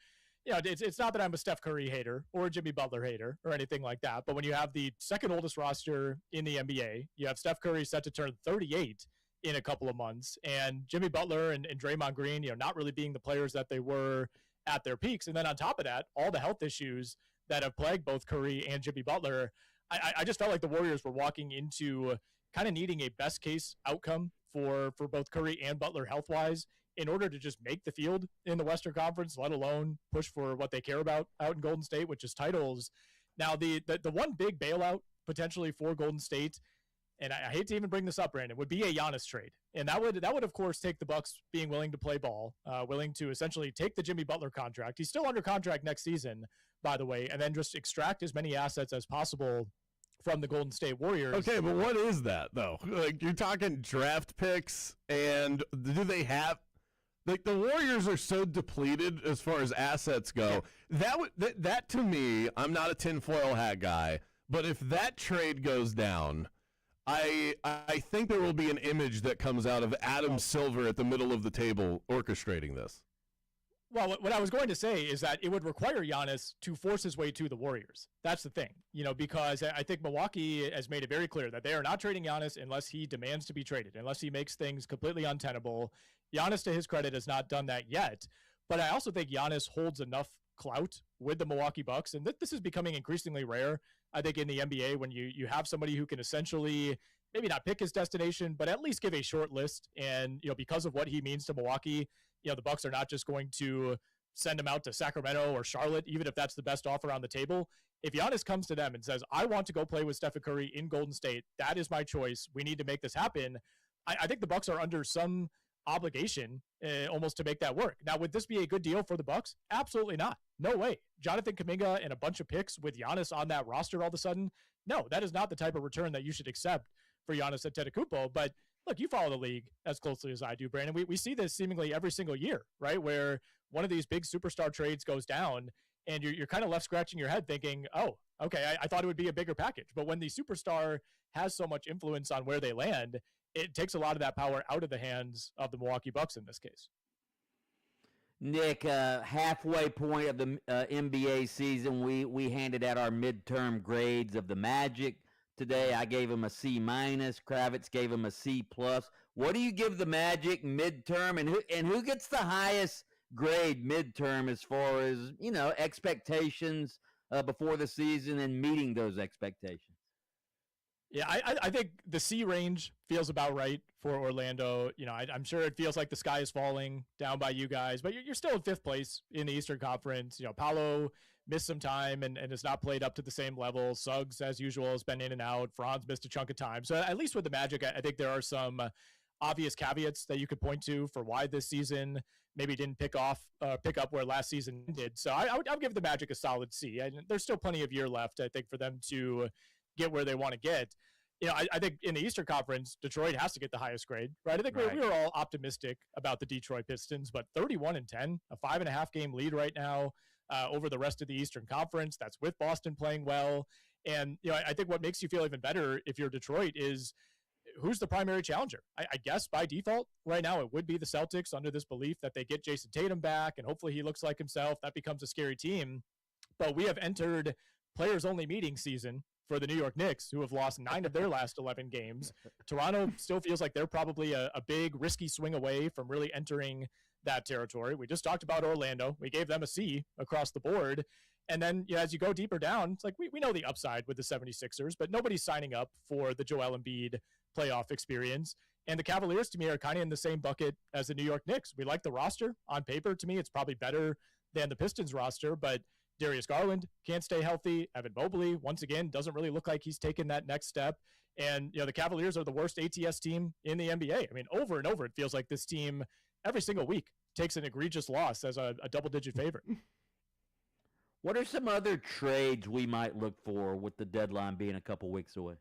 you know, it's not that I'm a Steph Curry hater or a Jimmy Butler hater or anything like that, but when you have the second oldest roster in the NBA, you have Steph Curry set to turn 38 in a couple of months, and Jimmy Butler and Draymond Green, you know, not really being the players that they were at their peaks. And then on top of that, all the health issues that have plagued both Curry and Jimmy Butler, I just felt like the Warriors were walking into kind of needing a best case outcome for both Curry and Butler health-wise in order to just make the field in the Western Conference, let alone push for what they care about out in Golden State, which is titles. Now, the one big bailout potentially for Golden State, and I hate to even bring this up, Brandon, would be a Giannis trade. And that would, of course, take the Bucks being willing to play ball, willing to essentially take the Jimmy Butler contract. He's still under contract next season, by the way, and then just extract as many assets as possible from the Golden State Warriors. Okay, but what is that, though? Like, you're talking draft picks, and do they have... Like, the Warriors are so depleted as far as assets go. Yeah. That to me, I'm not a tinfoil hat guy, but if that trade goes down, I think there will be an image that comes out of Adam Silver at the middle of the table orchestrating this. Well, what I was going to say is that it would require Giannis to force his way to the Warriors. That's the thing, you know, because I think Milwaukee has made it very clear that they are not trading Giannis unless he demands to be traded, unless he makes things completely untenable. Giannis, to his credit, has not done that yet. But I also think Giannis holds enough clout with the Milwaukee Bucks, and this is becoming increasingly rare, I think, in the NBA, when you have somebody who can essentially maybe not pick his destination, but at least give a short list. And, you know, because of what he means to Milwaukee, you know, the Bucks are not just going to send him out to Sacramento or Charlotte, even if that's the best offer on the table. If Giannis comes to them and says, I want to go play with Stephen Curry in Golden State, that is my choice. We need to make this happen. I think the Bucks are under some obligation almost to make that work. Now, would this be a good deal for the Bucks? Absolutely not. No way. Jonathan Kuminga and a bunch of picks with Giannis on that roster all of a sudden? No, that is not the type of return that you should accept for Giannis Antetokounmpo. But look, you follow the league as closely as I do, Brandon. We see this seemingly every single year, right? Where one of these big superstar trades goes down and you're kind of left scratching your head thinking, oh, okay, I thought it would be a bigger package. But when the superstar has so much influence on where they land, it takes a lot of that power out of the hands of the Milwaukee Bucks in this case. Nick, halfway point of the NBA season, we handed out our midterm grades of the Magic. Today, I gave him a C-. Kravitz gave him a C+. What do you give the Magic midterm, and who gets the highest grade midterm as far as, expectations before the season and meeting those expectations? Yeah, I think the C range feels about right for Orlando. I'm sure it feels like the sky is falling down by you guys, but you're still in 5th place in the Eastern Conference. Paolo missed some time and has not played up to the same level. Suggs, as usual, has been in and out. Franz missed a chunk of time. So at least with the Magic, I think there are some obvious caveats that you could point to for why this season maybe didn't pick up where last season did. So I would give the Magic a solid C. And there's still plenty of year left, I think, for them to get where they want to get. I think in the Eastern Conference, Detroit has to get the highest grade, right? I think we were all optimistic about the Detroit Pistons, but 31-10, a 5.5 game lead right now over the rest of the Eastern Conference. That's with Boston playing well. And, I think what makes you feel even better if you're Detroit is who's the primary challenger? I guess by default right now it would be the Celtics under this belief that they get Jason Tatum back and hopefully he looks like himself. That becomes a scary team. But we have entered players-only meeting season for the New York Knicks, who have lost 9 of their last 11 games. Toronto still feels like they're probably a big, risky swing away from really entering that territory. We just talked about Orlando. We gave them a C across the board. And then as you go deeper down, it's like we know the upside with the 76ers, but nobody's signing up for the Joel Embiid playoff experience. And the Cavaliers, to me, are kind of in the same bucket as the New York Knicks. We like the roster. On paper, to me, it's probably better than the Pistons roster, but Darius Garland can't stay healthy. Evan Mobley, once again, doesn't really look like he's taken that next step. And, the Cavaliers are the worst ATS team in the NBA. I mean, over and over, it feels like this team every single week takes an egregious loss as a double-digit favorite. What are some other trades we might look for with the deadline being a couple weeks away?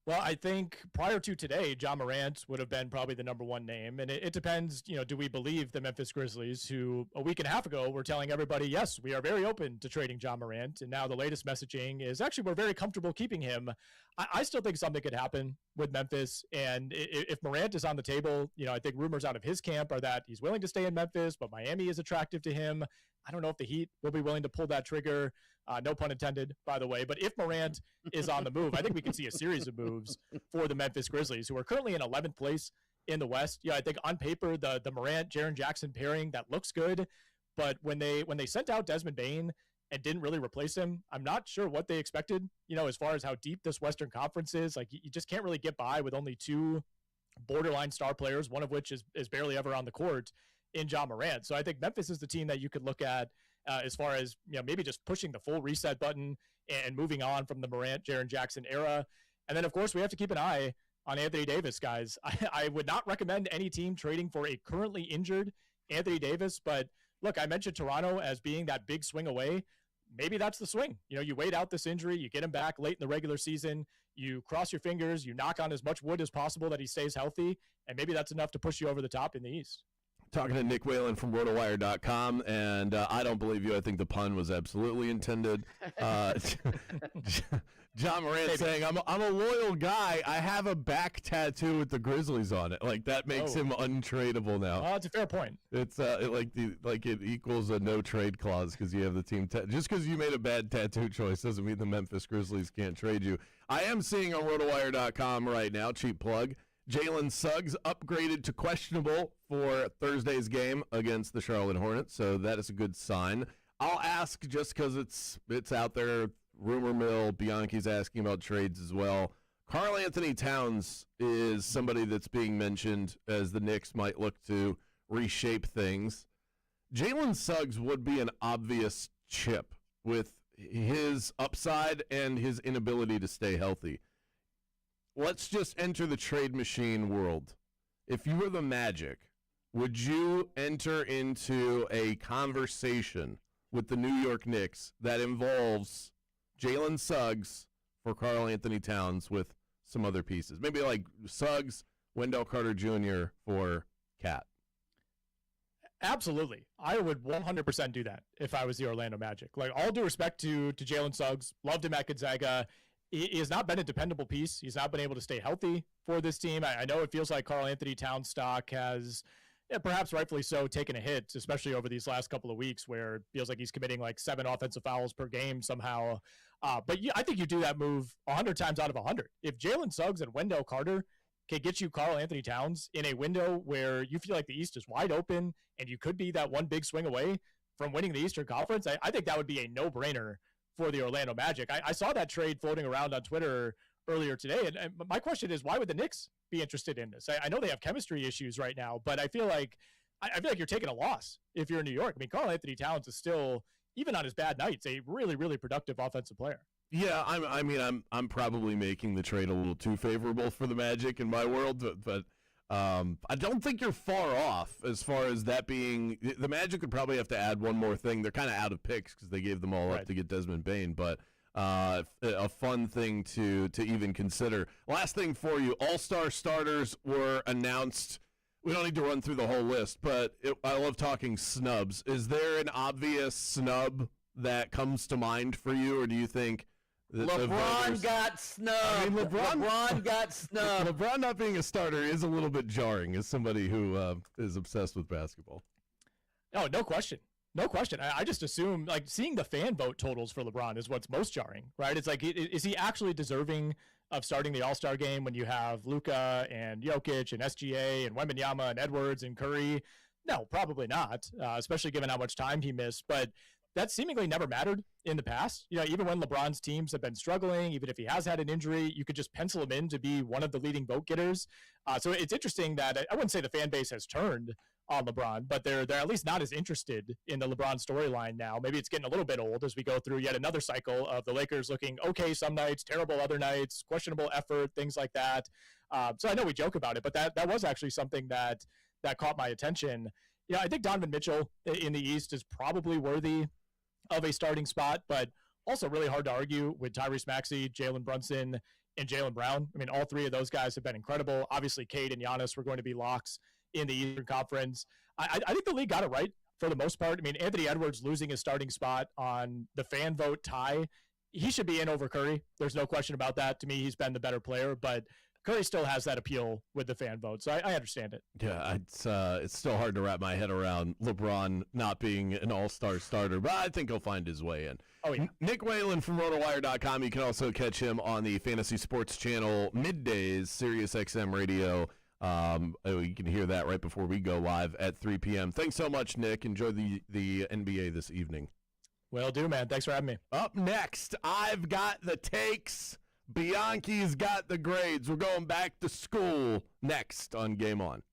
Well, I think prior to today, John Morant would have been probably the number one name. And it depends, do we believe the Memphis Grizzlies, who a week and a half ago were telling everybody, yes, we are very open to trading John Morant. And now the latest messaging is actually we're very comfortable keeping him. I still think something could happen with Memphis. And if Morant is on the table, I think rumors out of his camp are that he's willing to stay in Memphis, but Miami is attractive to him. I don't know if the Heat will be willing to pull that trigger. No pun intended, by the way. But if Morant is on the move, I think we could see a series of moves for the Memphis Grizzlies, who are currently in 11th place in the West. I think on paper, the Morant, Jaren Jackson pairing, that looks good. But when they sent out Desmond Bane and didn't really replace him, I'm not sure what they expected, as far as how deep this Western Conference is. Like, you just can't really get by with only 2 borderline star players, one of which is barely ever on the court in John Morant. So I think Memphis is the team that you could look at as far as, maybe just pushing the full reset button and moving on from the Morant, Jaren Jackson era. And then, of course, we have to keep an eye on Anthony Davis, guys. I would not recommend any team trading for a currently injured Anthony Davis. But look, I mentioned Toronto as being that big swing away. Maybe that's the swing. You wait out this injury, you get him back late in the regular season, you cross your fingers, you knock on as much wood as possible that he stays healthy, and maybe that's enough to push you over the top in the East. Talking to Nick Whalen from RotoWire.com, and I don't believe you. I think the pun was absolutely intended. John Morant saying, I'm a loyal guy. I have a back tattoo with the Grizzlies on it. Like, that makes him untradeable now. Oh, that's a fair point. It's it equals a no trade clause because you have the team. Just because you made a bad tattoo choice doesn't mean the Memphis Grizzlies can't trade you. I am seeing on RotoWire.com right now, cheap plug, Jalen Suggs upgraded to questionable for Thursday's game against the Charlotte Hornets, so that is a good sign. I'll ask just because it's out there, rumor mill, Bianchi's asking about trades as well. Karl Anthony Towns is somebody that's being mentioned as the Knicks might look to reshape things. Jalen Suggs would be an obvious chip with his upside and his inability to stay healthy. Let's just enter the trade machine world. If you were the Magic, would you enter into a conversation with the New York Knicks that involves Jalen Suggs for Karl Anthony Towns with some other pieces? Maybe like Suggs, Wendell Carter Jr. for Cat. Absolutely. I would 100% do that if I was the Orlando Magic. Like, all due respect to Jalen Suggs, loved him at Gonzaga. He has not been a dependable piece. He's not been able to stay healthy for this team. I know it feels like Karl Anthony Towns stock has, perhaps rightfully so, taken a hit, especially over these last couple of weeks where it feels like he's committing like 7 offensive fouls per game somehow. But I think you do that move 100 times out of 100. If Jalen Suggs and Wendell Carter can get you Karl Anthony Towns in a window where you feel like the East is wide open and you could be that one big swing away from winning the Eastern Conference, I think that would be a no-brainer for the Orlando Magic. I saw that trade floating around on Twitter earlier today, and my question is, why would the Knicks be interested in this? I know they have chemistry issues right now, but I feel like you're taking a loss if you're in New York. I mean, Karl Anthony Towns is still, even on his bad nights, a really, really productive offensive player. Yeah, I'm probably making the trade a little too favorable for the Magic in my world, but I don't think you're far off as far as that being. The Magic would probably have to add one more thing. They're kind of out of picks because they gave them all up to get Desmond Bane, but a fun thing to even consider. Last thing for you, All-Star starters were announced. We don't need to run through the whole list, but I love talking snubs. Is there an obvious snub that comes to mind for you, or do you think LeBron got snubbed? I mean, LeBron got snubbed. LeBron not being a starter is a little bit jarring as somebody who is obsessed with basketball. Oh, no question. No question. I just assume, like, seeing the fan vote totals for LeBron is what's most jarring, right? It's like, is he actually deserving of starting the All-Star game when you have Luka and Jokic and SGA and Wembanyama and Edwards and Curry? No, probably not, especially given how much time he missed. But that seemingly never mattered in the past. Even when LeBron's teams have been struggling, even if he has had an injury, you could just pencil him in to be one of the leading vote getters. So it's interesting that I wouldn't say the fan base has turned on LeBron, but they're at least not as interested in the LeBron storyline now. Maybe it's getting a little bit old as we go through yet another cycle of the Lakers looking okay some nights, terrible other nights, questionable effort, things like that. So I know we joke about it, but that was actually something that caught my attention. I think Donovan Mitchell in the East is probably worthy of a starting spot, but also really hard to argue with Tyrese Maxey, Jalen Brunson, and Jaylen Brown. I mean, all three of those guys have been incredible. Obviously, Cade and Giannis were going to be locks in the Eastern Conference. I think the league got it right for the most part. I mean, Anthony Edwards losing his starting spot on the fan vote tie, he should be in over Curry. There's no question about that. To me, he's been the better player, but Curry still has that appeal with the fan vote, so I understand it. Yeah, it's still hard to wrap my head around LeBron not being an all-star starter, but I think he'll find his way in. Oh, yeah. Nick Whalen from RotoWire.com. You can also catch him on the Fantasy Sports Channel middays, Sirius XM Radio. You can hear that right before we go live at 3 p.m. Thanks so much, Nick. Enjoy the NBA this evening. Will do, man. Thanks for having me. Up next, I've got the takes. Bianchi's got the grades. We're going back to school next on Game On.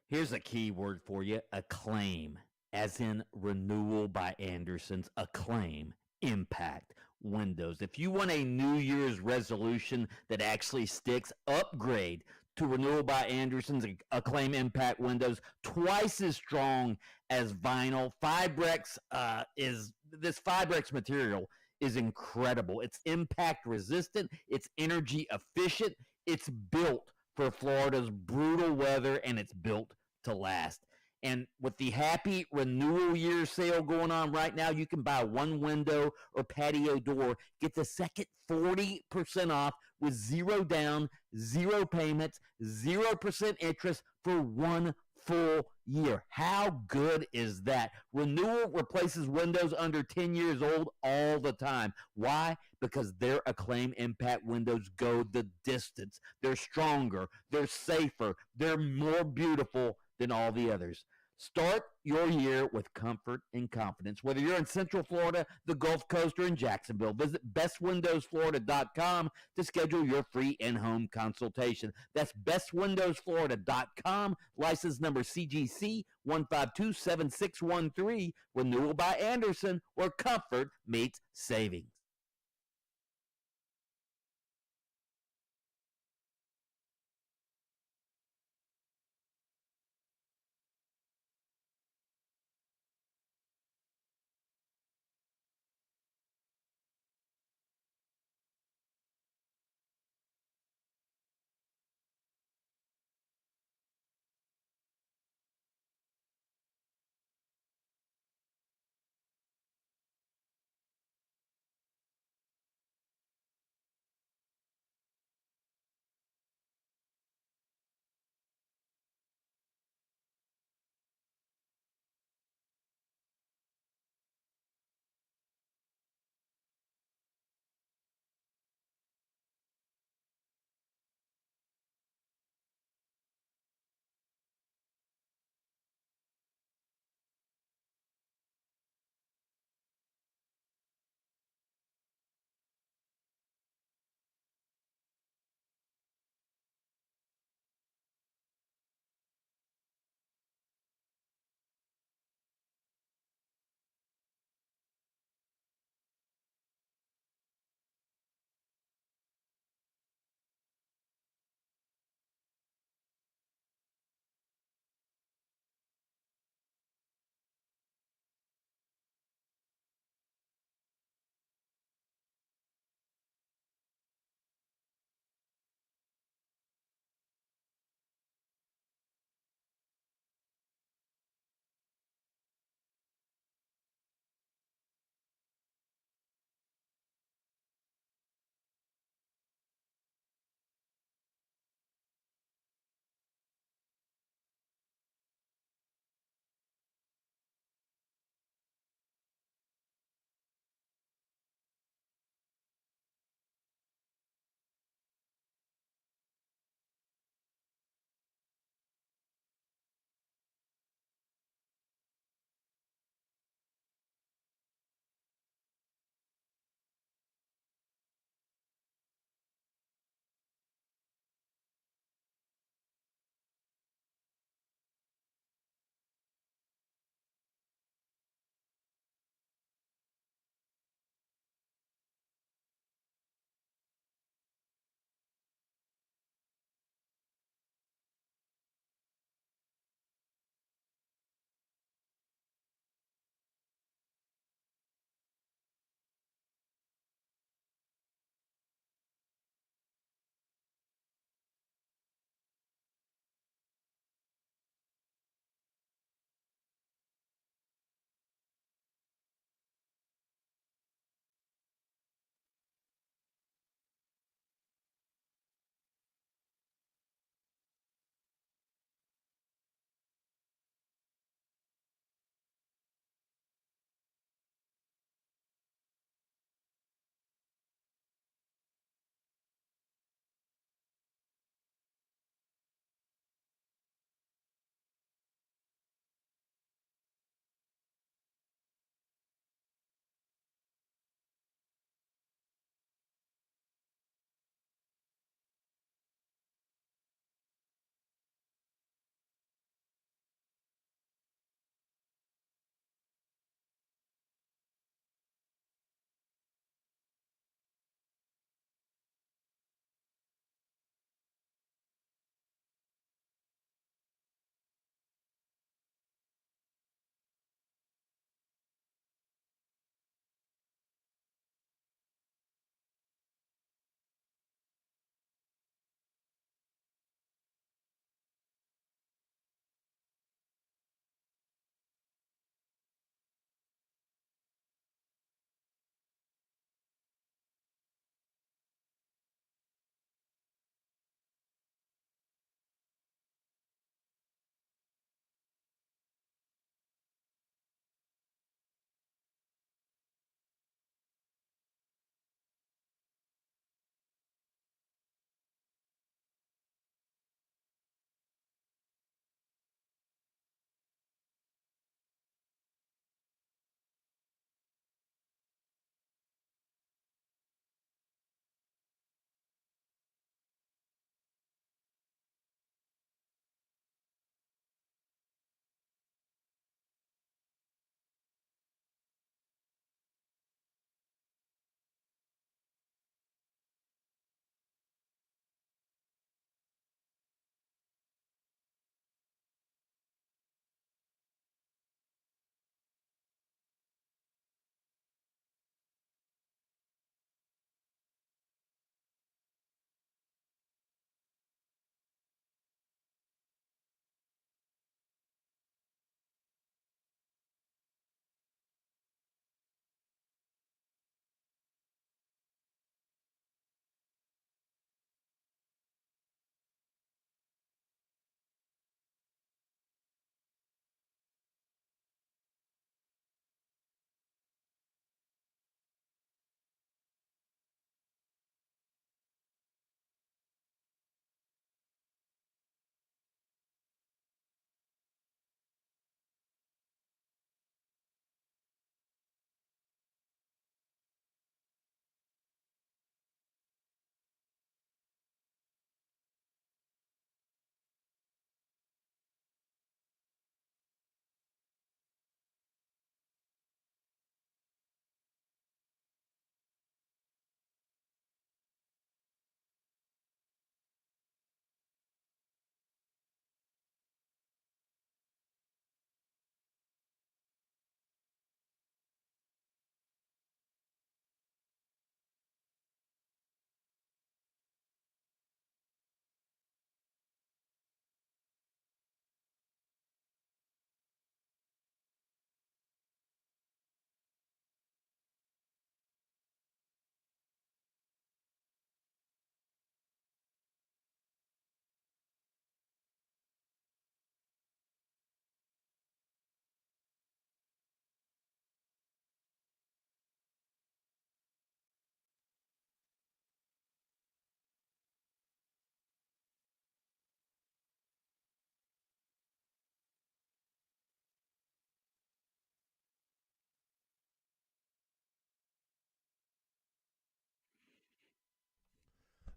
Here's a key word for you, acclaim, as in renewal by Anderson's acclaim, impact, windows. If you want a New Year's resolution that actually sticks, upgrade to renewal by Anderson's acclaim impact windows, twice as strong as vinyl. This Fibrex material is incredible. It's impact resistant, it's energy efficient, it's built for Florida's brutal weather, and it's built to last. And with the happy renewal year sale going on right now, you can buy one window or patio door, get the second 40% off with zero down, zero payments, 0% interest for 1 full year. How good is that? Renewal replaces windows under 10 years old all the time. Why? Because their Acclaim Impact windows go the distance. They're stronger, they're safer, they're more beautiful than all the others. Start your year with comfort and confidence. Whether you're in Central Florida, the Gulf Coast, or in Jacksonville, visit bestwindowsflorida.com to schedule your free in-home consultation. That's bestwindowsflorida.com, license number CGC 1527613, renewal by Anderson, where comfort meets savings.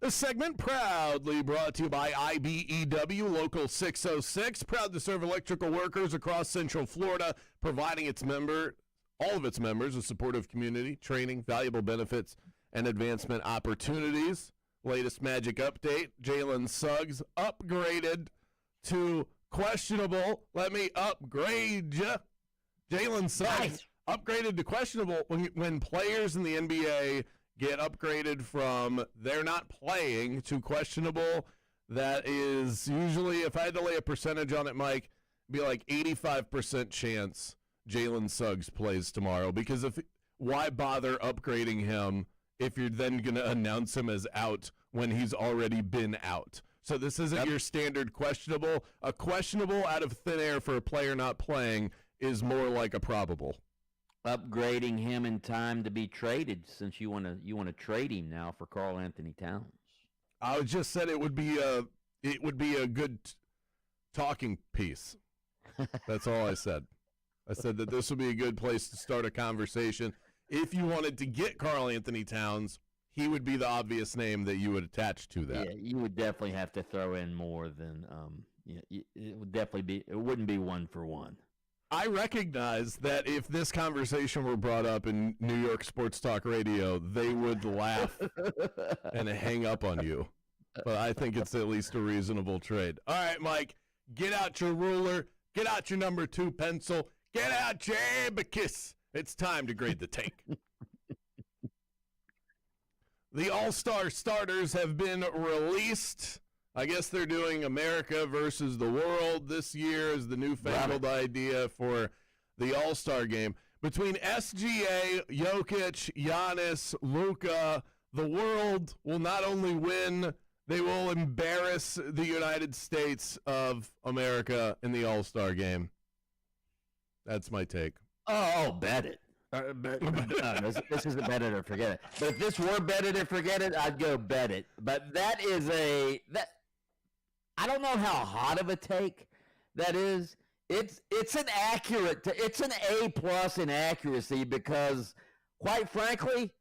This segment proudly brought to you by IBEW Local 606, proud to serve electrical workers across Central Florida, providing all of its members a supportive community, training, valuable benefits, and advancement opportunities. Latest Magic update, Jalen Suggs upgraded to questionable. Let me upgrade you. Jalen Suggs upgraded to questionable. When players in the NBA get upgraded from they're not playing to questionable, that is usually, if I had to lay a percentage on it, Mike, it'd be like 85% chance Jalen Suggs plays tomorrow. Because why bother upgrading him if you're then going to announce him as out when he's already been out? So this isn't your standard questionable. A questionable out of thin air for a player not playing is more like a probable. Upgrading him in time to be traded, since you want to trade him now for Karl Anthony Towns. I just said it would be a good talking piece. That's all I said. I said that this would be a good place to start a conversation. If you wanted to get Karl Anthony Towns, he would be the obvious name that you would attach to that. Yeah, you would definitely have to throw in more than it would definitely be. It wouldn't be 1-for-1. I recognize that if this conversation were brought up in New York Sports Talk Radio, they would laugh and hang up on you. But I think it's at least a reasonable trade. All right, Mike, get out your ruler, get out your number 2 pencil, get out your abacus. It's time to grade the take. The All-Star starters have been released. I guess they're doing America versus the world this year as the newfangled idea for the All-Star game. Between SGA, Jokic, Giannis, Luka, the world will not only win, they will embarrass the United States of America in the All-Star game. That's my take. Oh, bet it. This isn't bet it or forget it. But if this were bet it or forget it, I'd go bet it. But that is I don't know how hot of a take that is. It's an A+ in accuracy because, quite frankly,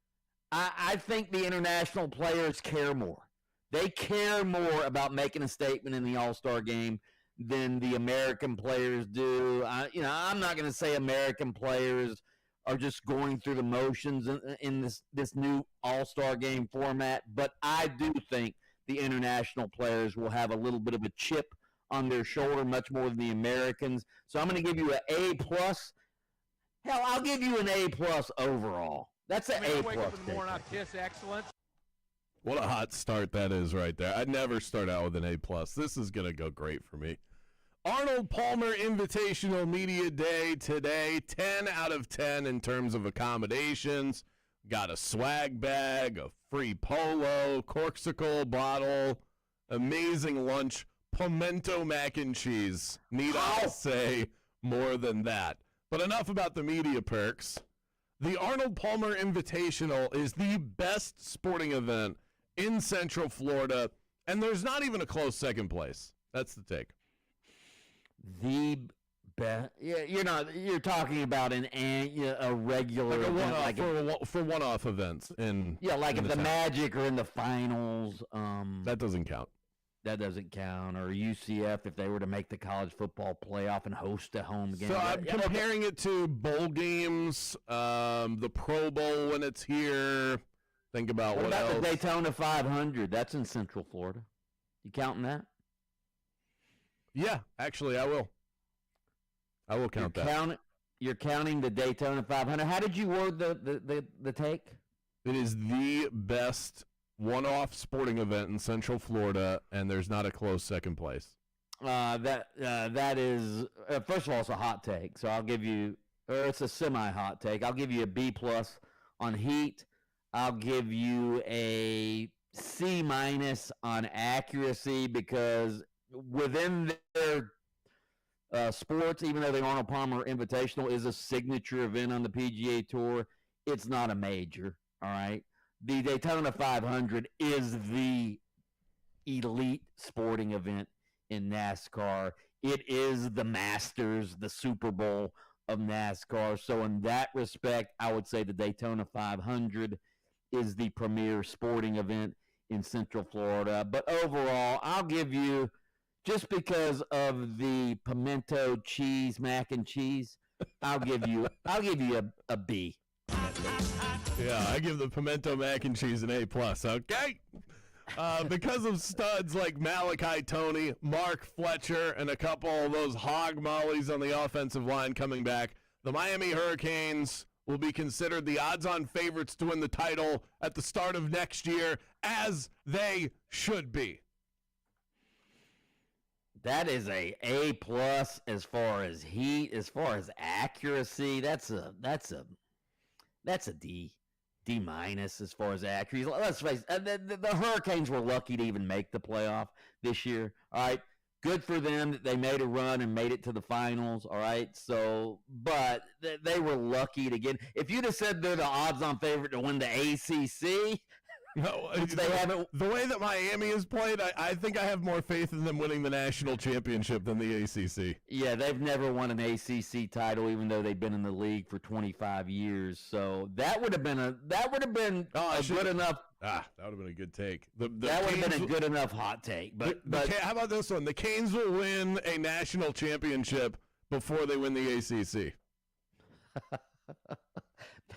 I think the international players care more. They care more about making a statement in the All-Star game than the American players do. I'm not going to say American players are just going through the motions in this new All-Star game format, but I do think the international players will have a little bit of a chip on their shoulder, much more than the Americans. So I'm going to give you an A+. Hell, I'll give you an A+ overall. That's an A+. Excellence. What a hot start that is right there. I'd never start out with an A+. This is going to go great for me. Arnold Palmer Invitational Media Day today. 10 out of 10 in terms of accommodations. Got a swag bag, a free polo, corksicle bottle, amazing lunch, pimento mac and cheese. Need I say more than that? But enough about the media perks. The Arnold Palmer Invitational is the best sporting event in Central Florida, and there's not even a close second place. That's the take. The best. Yeah, you're talking about a regular like a event, one-off, for one-off events in like in if the town. Magic are in the finals. That doesn't count. That doesn't count. Or UCF if they were to make the college football playoff and host a home game. So I'm comparing it to bowl games, the Pro Bowl when it's here. Think about what about else. the Daytona 500? That's in Central Florida. You counting that? Yeah, actually, I will. I will count that. You're counting the Daytona 500. How did you word the take? It is the best one-off sporting event in Central Florida, and there's not a close second place. That is first of all, it's a hot take. So I'll give you, or it's a semi-hot take. I'll give you a B+ on heat. I'll give you a C- on accuracy because within their sports, even though the Arnold Palmer Invitational is a signature event on the PGA Tour, it's not a major, all right? The Daytona 500 is the elite sporting event in NASCAR. It is the Masters, the Super Bowl of NASCAR. So in that respect, I would say the Daytona 500 is the premier sporting event in Central Florida. But overall, I'll give you, just because of the pimento cheese, mac and cheese, I'll give you a B. Yeah, I give the pimento mac and cheese an A+, okay? Because of studs like Malachi Toney, Mark Fletcher, and a couple of those hog mollies on the offensive line coming back, the Miami Hurricanes will be considered the odds-on favorites to win the title at the start of next year, as they should be. That is a A+ as far as heat, as far as accuracy. That's a D. D- as far as accuracy. Let's face it, the Hurricanes were lucky to even make the playoff this year. All right, good for them that they made a run and made it to the finals. All right, so but they were lucky to get. If you'd have said they're the odds-on favorite to win the ACC. No, they haven't. The way that Miami has played, I think I have more faith in them winning the national championship than the ACC. Yeah, they've never won an ACC title, even though they've been in the league for 25 years. So that would have been a good enough. That would have been a good take. That would have been a good enough hot take. But how about this one? The Canes will win a national championship before they win the ACC.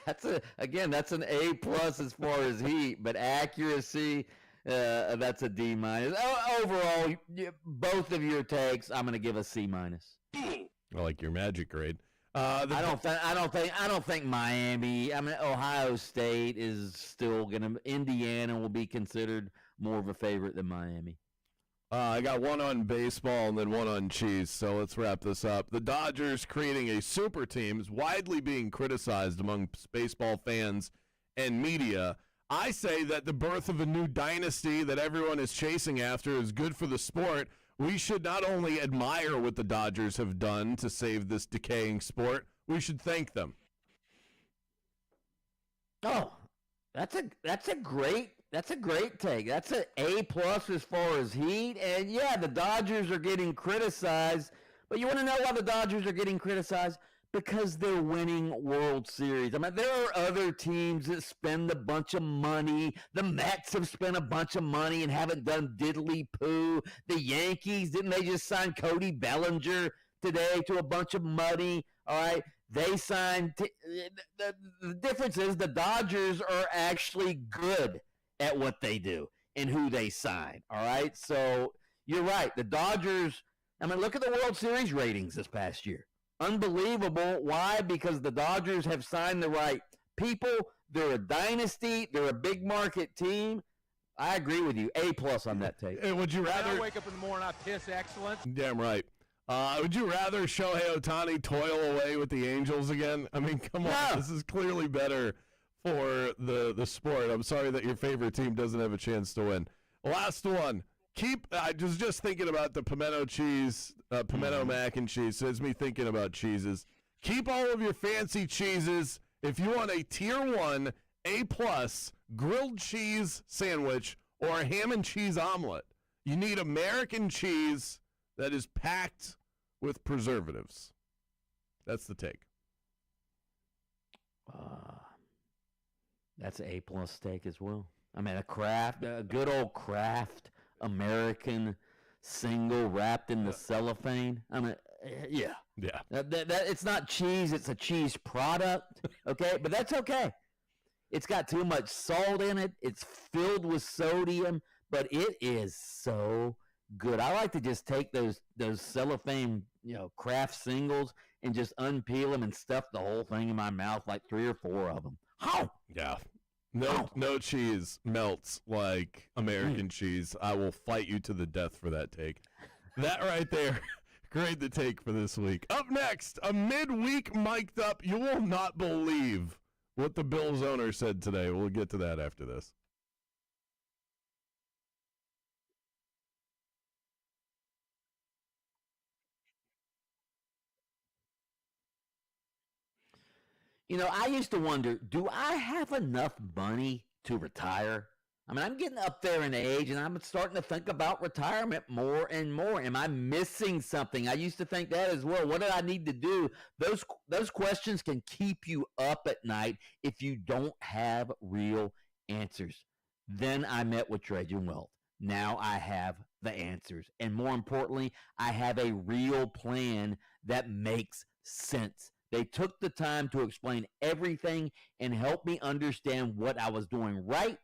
That's an A+ as far as heat, but accuracy, that's a D-. Overall, both of your takes, I'm going to give a C-. I like your magic grade. I don't think Miami. I mean, Ohio State is still going to. Indiana will be considered more of a favorite than Miami. I got one on baseball and then one on cheese, so let's wrap this up. The Dodgers creating a super team is widely being criticized among baseball fans and media. I say that the birth of a new dynasty that everyone is chasing after is good for the sport. We should not only admire what the Dodgers have done to save this decaying sport, we should thank them. Oh, that's a great take. That's an A+ as far as heat. And yeah, the Dodgers are getting criticized. But you want to know why the Dodgers are getting criticized? Because they're winning World Series. I mean, there are other teams that spend a bunch of money. The Mets have spent a bunch of money and haven't done diddly poo. The Yankees, didn't they just sign Cody Bellinger today to a bunch of money? All right. They signed. The difference is the Dodgers are actually good at what they do and who they sign. All right. So you're right. The Dodgers, I mean, look at the World Series ratings this past year. Unbelievable. Why? Because the Dodgers have signed the right people. They're a dynasty. They're a big market team. I agree with you. A+ on that take. Hey, would you rather? I wake up in the morning, I piss excellence. Damn right. Would you rather Shohei Ohtani toil away with the Angels again? I mean, come on. No. This is clearly better for the sport. I'm sorry that your favorite team doesn't have a chance to win. Last one. I was just thinking about the pimento cheese, pimento mac and cheese. So it's me thinking about cheeses. Keep all of your fancy cheeses. If you want a tier 1 A+ grilled cheese sandwich or a ham and cheese omelet, you need American cheese that is packed with preservatives. That's the take. That's an A+ steak as well. I mean, a good old Kraft American single wrapped in the cellophane. I mean, yeah. Yeah. It's not cheese. It's a cheese product. Okay, but that's okay. It's got too much salt in it. It's filled with sodium, but it is so good. I like to just take those cellophane, Kraft singles and just unpeel them and stuff the whole thing in my mouth, like 3 or 4 of them. Oh! Yeah. No cheese melts like American cheese. I will fight you to the death for that take. That right there, grade the take for this week. Up next, a midweek mic'd up. You will not believe what the Bills owner said today. We'll get to that after this. I used to wonder, do I have enough money to retire? I mean, I'm getting up there in age, and I'm starting to think about retirement more and more. Am I missing something? I used to think that as well. What do I need to do? Those questions can keep you up at night if you don't have real answers. Then I met with Trajan Wealth. Now I have the answers. And more importantly, I have a real plan that makes sense. They took the time to explain everything and help me understand what I was doing right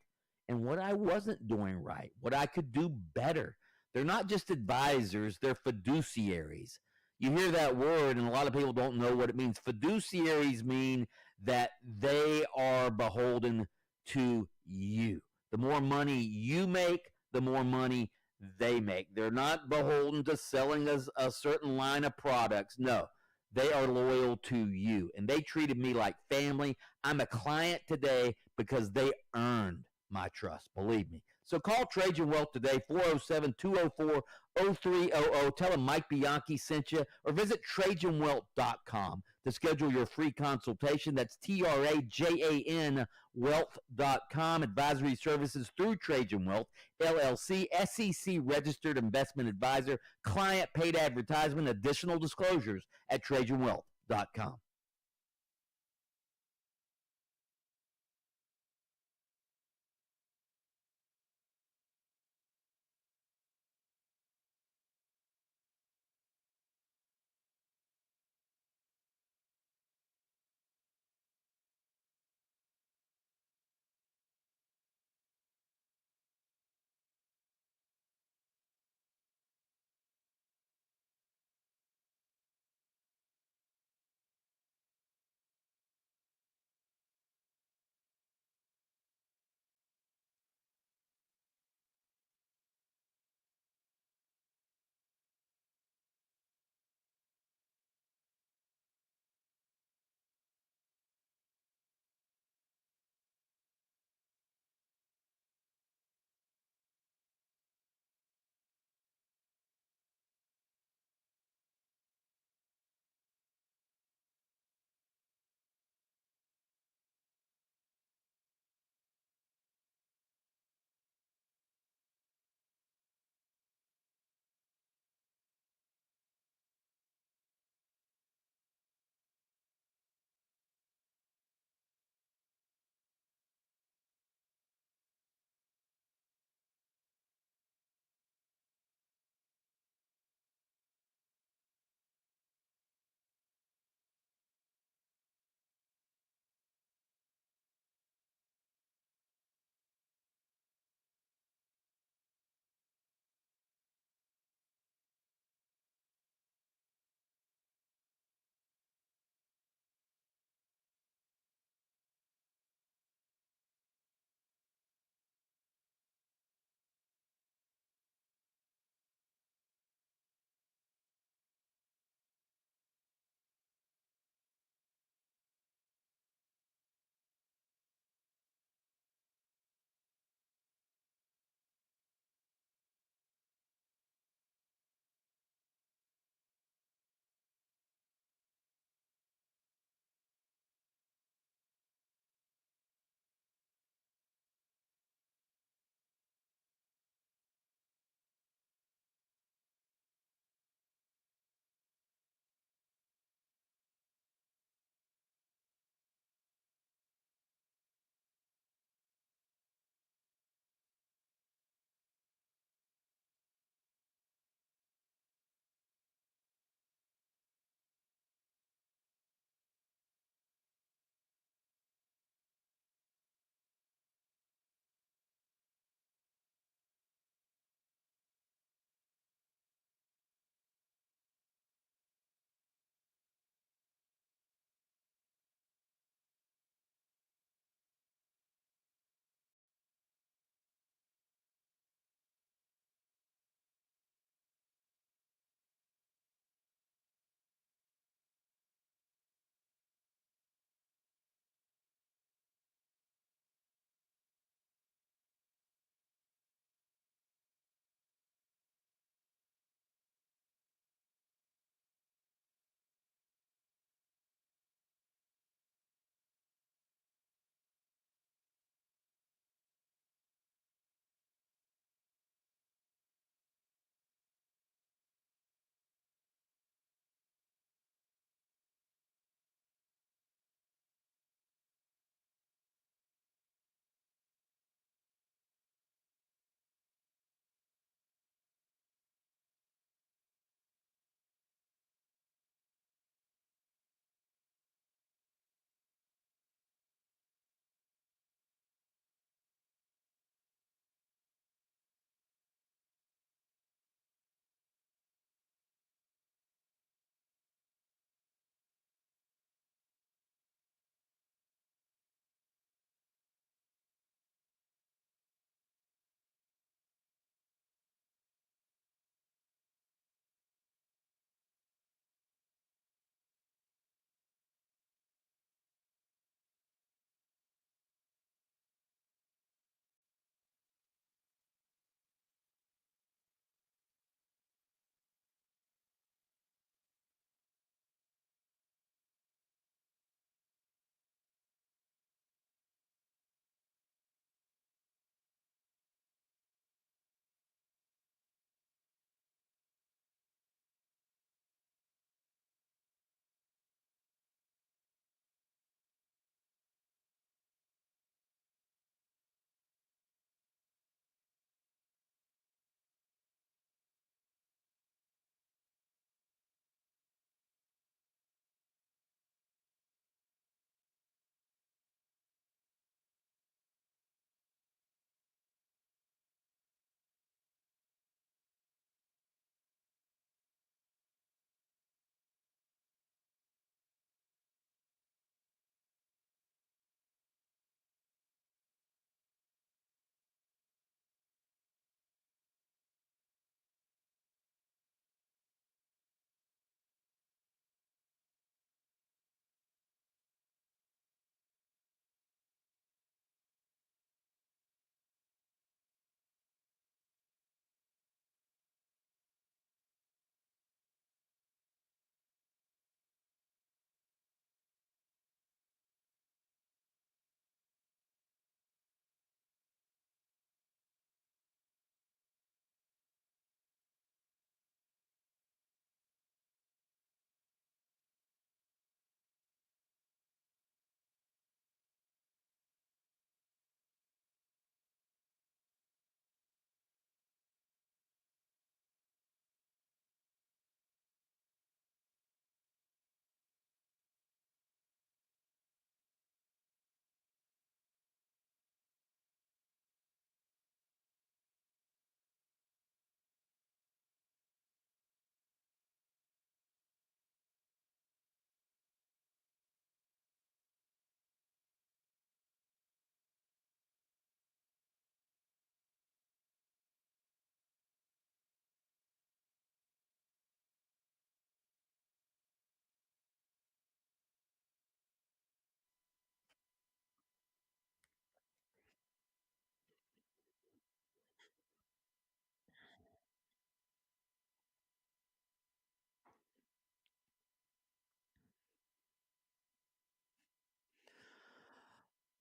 and what I wasn't doing right, what I could do better. They're not just advisors, they're fiduciaries. You hear that word, and a lot of people don't know what it means. Fiduciaries mean that they are beholden to you. The more money you make, the more money they make. They're not beholden to selling a certain line of products. No, they are loyal to you. And they treated me like family. I'm a client today because they earned my trust. Believe me. So call Trajan Wealth today, 407-204-0300. Tell them Mike Bianchi sent you, or visit TrajanWealth.com to schedule your free consultation. That's TRAJAN Wealth.com. Advisory services through Trajan Wealth, LLC, SEC registered investment advisor, client paid advertisement, additional disclosures at TrajanWealth.com.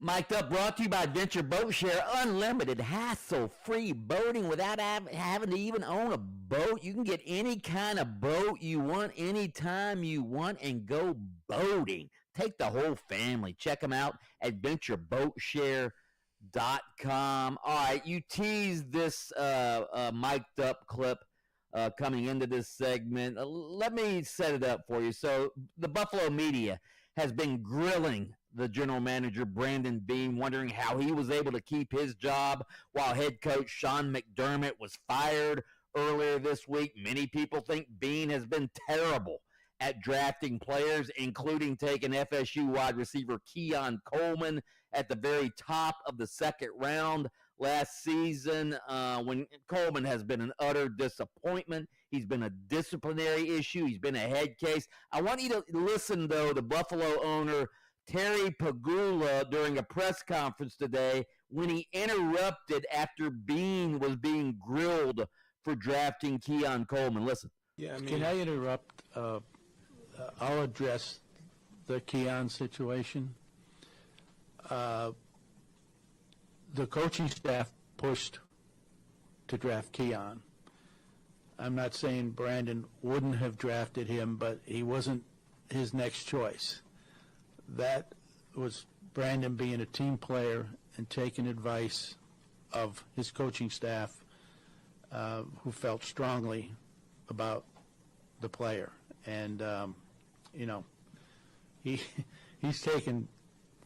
Mic'd Up brought to you by Adventure Boat Share. Unlimited, hassle-free boating without having to even own a boat. You can get any kind of boat you want, anytime you want, and go boating. Take the whole family. Check them out, adventureboatshare.com. All right, you teased this Mic'd Up clip coming into this segment. Let me set it up for you. So the Buffalo media has been grilling the general manager, Brandon Beane, wondering how he was able to keep his job while head coach Sean McDermott was fired earlier this week. Many people think Beane has been terrible at drafting players, including taking FSU wide receiver Keon Coleman at the very top of the second round last season, when Coleman has been an utter disappointment. He's been a disciplinary issue. He's been a head case. I want you to listen, though, to Buffalo owner Terry Pagula during a press conference today when he interrupted after Beane was being grilled for drafting Keon Coleman. Listen. Yeah, can I interrupt? I'll address the Keon situation. The coaching staff pushed to draft Keon. I'm not saying Brandon wouldn't have drafted him, but he wasn't his next choice. That was Brandon being a team player and taking advice of his coaching staff, who felt strongly about the player. And, he's taken,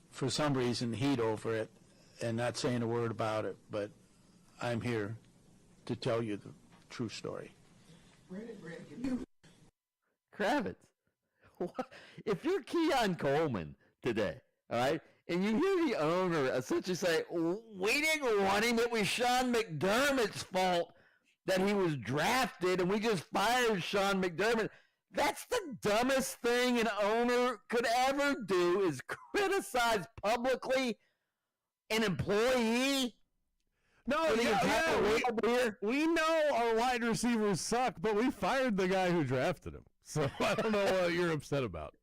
for some reason, heat over it and not saying a word about it, but I'm here to tell you the true story. Kravitz, if you're Keon Coleman today, all right, and you hear the owner essentially say, we didn't want him, it was Sean McDermott's fault that he was drafted, and we just fired Sean McDermott. That's the dumbest thing an owner could ever do, is criticize publicly an employee. No, we know our wide receivers suck, but we fired the guy who drafted him. So I don't know what you're upset about.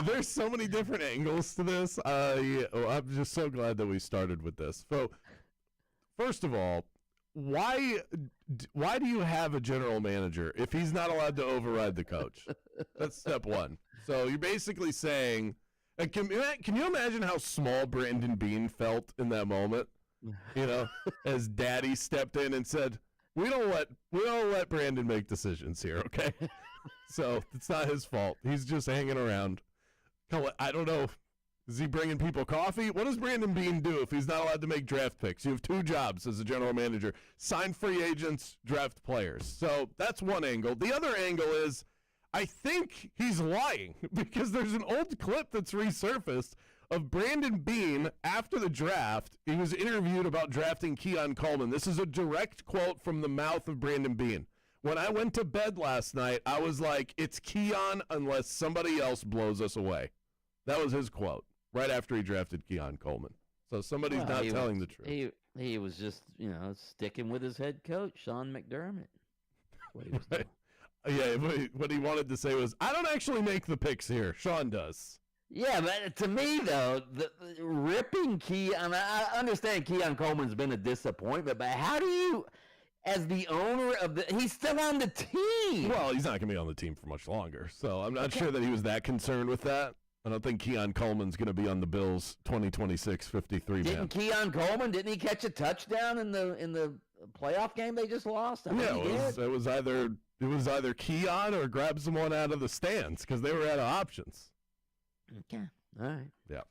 There's so many different angles to this. I'm just so glad that we started with this. So, first of all, why do you have a general manager if he's not allowed to override the coach? That's step one. So you're basically saying, and can you imagine how small Brandon Beane felt in that moment? You know, as Daddy stepped in and said, "We don't let Brandon make decisions here, okay?" So it's not his fault. He's just hanging around. I don't know. Is he bringing people coffee? What does Brandon Beane do if he's not allowed to make draft picks? You have two jobs as a general manager: sign free agents, draft players. So that's one angle. The other angle is, I think he's lying, because there's an old clip that's resurfaced of Brandon Beane after the draft. He was interviewed about drafting Keon Coleman. This is a direct quote from the mouth of Brandon Beane. When I went to bed last night, I was like, it's Keon unless somebody else blows us away. That was his quote right after he drafted Keon Coleman. So somebody's not telling the truth. He was just, sticking with his head coach, Sean McDermott. That's what he was doing. Yeah, what he wanted to say was, I don't actually make the picks here. Sean does. Yeah, but to me, though, the ripping Keon, I understand Keon Coleman's been a disappointment, but how do you, as the owner of he's still on the team. Well, he's not going to be on the team for much longer, so I'm not sure that he was that concerned with that. I don't think Keon Coleman's going to be on the Bills 2026 53 man. Keon Coleman, didn't he catch a touchdown in the playoff game they just lost? It was either Keon or grab someone out of the stands, because they were out of options. Okay. All right. Yeah.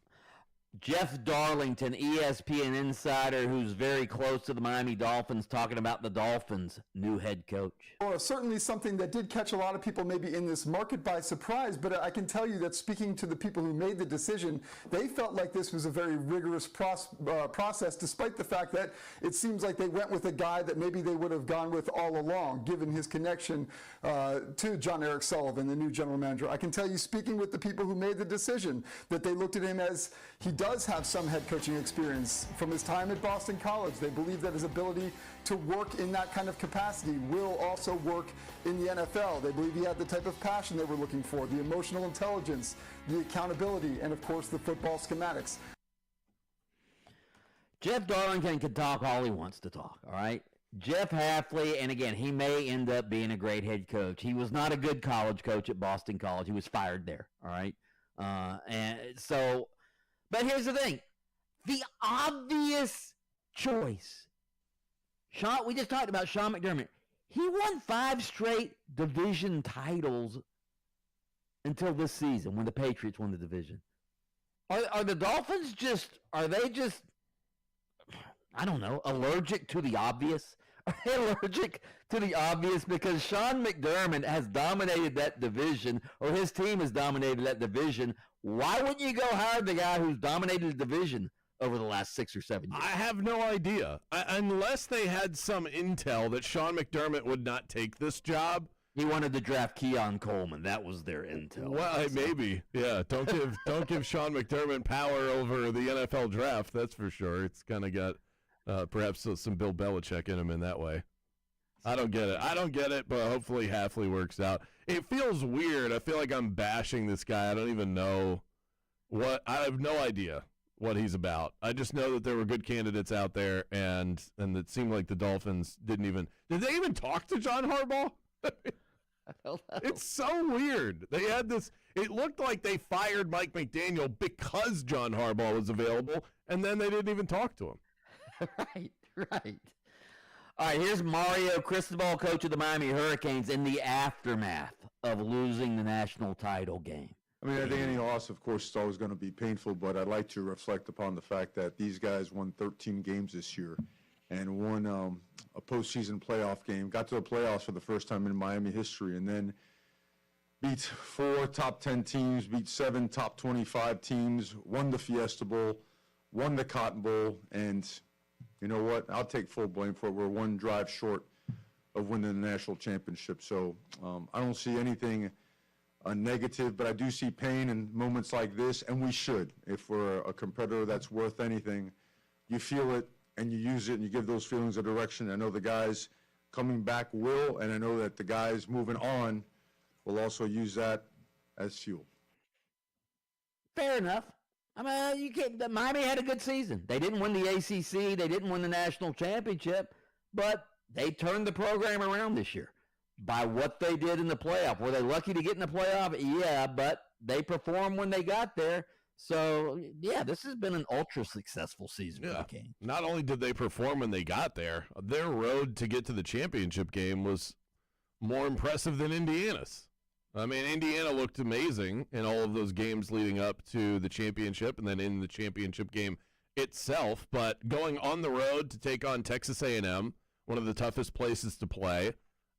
Jeff Darlington, ESPN insider who's very close to the Miami Dolphins, talking about the Dolphins' new head coach. Well, certainly something that did catch a lot of people maybe in this market by surprise, but I can tell you that speaking to the people who made the decision, they felt like this was a very rigorous process, despite the fact that it seems like they went with a guy that maybe they would have gone with all along, given his connection to John Eric Sullivan, the new general manager. I can tell you, speaking with the people who made the decision, that they looked at him as he does have some head coaching experience from his time at Boston College. They believe that his ability to work in that kind of capacity will also work in the NFL. They believe he had the type of passion they were looking for, the emotional intelligence, the accountability, and of course the football schematics. Jeff Darlington can talk all he wants to talk, all right? Jeff Hafley, and again, he may end up being a great head coach. He was not a good college coach at Boston College. He was fired there, all right? But here's the thing. The obvious choice. We just talked about Sean McDermott. He won 5 straight division titles until this season when the Patriots won the division. Are the Dolphins I don't know, allergic to the obvious? Are they allergic to the obvious because Sean McDermott has dominated that division, or his team has dominated that division? Why wouldn't you go hire the guy who's dominated the division over the last 6 or 7 years? I have no idea. Unless they had some intel that Sean McDermott would not take this job. He wanted to draft Keon Coleman. That was their intel. Well, maybe. Yeah, don't give Sean McDermott power over the NFL draft, that's for sure. It's kind of got perhaps some Bill Belichick in him in that way. I don't get it, but hopefully Hafley works out. It feels weird. I feel like I'm bashing this guy. I don't even know I have no idea what he's about. I just know that there were good candidates out there, and it seemed like the Dolphins did they even talk to John Harbaugh? I don't know. It's so weird. They had this, it looked like they fired Mike McDaniel because John Harbaugh was available, and then they didn't even talk to him. Right. All right, here's Mario Cristobal, coach of the Miami Hurricanes, in the aftermath of losing the national title game. I mean, I think any loss, of course, is always going to be painful, but I'd like to reflect upon the fact that these guys won 13 games this year and won a postseason playoff game, got to the playoffs for the first time in Miami history, and then beat 4 top 10 teams, beat 7 top 25 teams, won the Fiesta Bowl, won the Cotton Bowl, and you know what? I'll take full blame for it. We're one drive short of winning the national championship. So I don't see anything negative, but I do see pain in moments like this, and we should. If we're a competitor that's worth anything, you feel it and you use it and you give those feelings a direction. I know the guys coming back will, and I know that the guys moving on will also use that as fuel. Fair enough. I mean, Miami had a good season. They didn't win the ACC. They didn't win the national championship, but they turned the program around this year by what they did in the playoff. Were they lucky to get in the playoff? Yeah, but they performed when they got there. So, yeah, this has been an ultra successful season for the Kings. Not only did they perform when they got there, their road to get to the championship game was more impressive than Indiana's. I mean, Indiana looked amazing in all of those games leading up to the championship and then in the championship game itself. But going on the road to take on Texas A&M, one of the toughest places to play,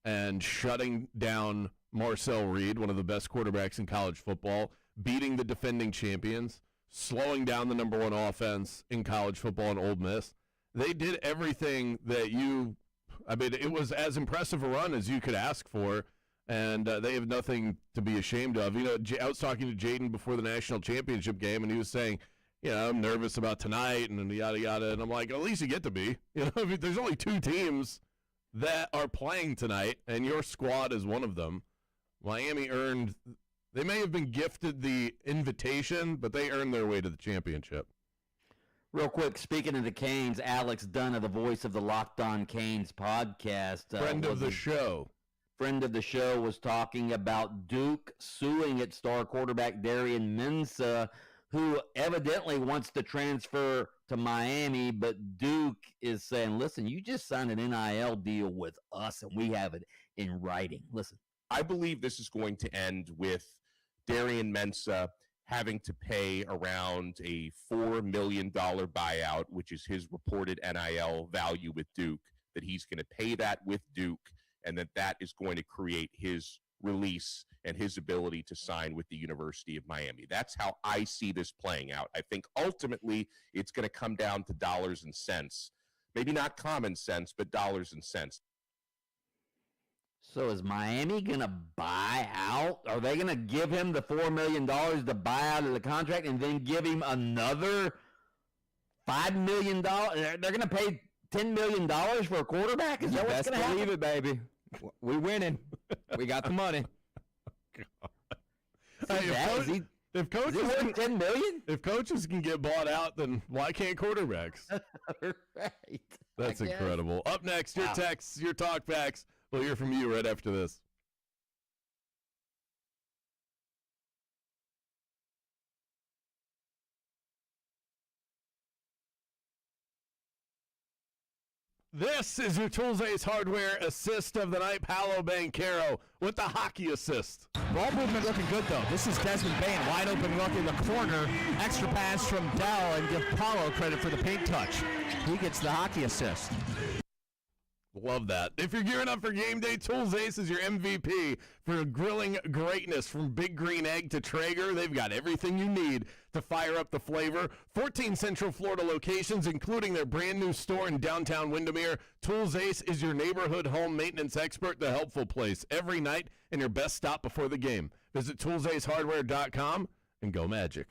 and shutting down Marcel Reed, one of the best quarterbacks in college football, beating the defending champions, slowing down the number 1 offense in college football in Ole Miss. They did everything that it was as impressive a run as you could ask for. And they have nothing to be ashamed of. You know, I was talking to Jaden before the national championship game, and he was saying, I'm nervous about tonight and yada, yada. And I'm like, at least you get to be. I mean, there's only 2 teams that are playing tonight, and your squad is one of them. Miami they may have been gifted the invitation, but they earned their way to the championship. Real quick, speaking of the Canes, Alex Dunn, the voice of the Locked On Canes podcast. Friend of the show, was talking about Duke suing its star quarterback Darian Mensah, who evidently wants to transfer to Miami, but Duke is saying, listen, you just signed an NIL deal with us, and we have it in writing. Listen. I believe this is going to end with Darian Mensah having to pay around a $4 million buyout, which is his reported NIL value with Duke, that he's going to pay that with Duke, and that is going to create his release and his ability to sign with the University of Miami. That's how I see this playing out. I think ultimately it's going to come down to dollars and cents. Maybe not common sense, but dollars and cents. So is Miami going to buy out? Are they going to give him the $4 million to buy out of the contract and then give him another $5 million? They're going to pay $10 million for a quarterback? Is that what's going to happen? Believe it, baby. We winning. We got the money. If Is coaches it worth can, $10 million? if coaches can get bought out, then why can't quarterbacks? Right. That's I guess. incredible. Up next, your Wow. texts, your talkbacks. We'll hear from you right after this. This is your Tools Ace Hardware assist of the night. Paolo Banchero with the hockey assist. Ball movement looking good, though. This is Desmond Bain, wide open look in the corner. Extra pass from Dell, and give Paulo credit for the paint touch. He gets the hockey assist. Love that. If you're gearing up for game day, Tools Ace is your MVP for grilling greatness. From Big Green Egg to Traeger, they've got everything you need to fire up the flavor. 14 Central Florida locations, including their brand new store in downtown Windermere. Tools Ace is your neighborhood home maintenance expert, the helpful place every night, and your best stop before the game. Visit toolsacehardware.com and go Magic.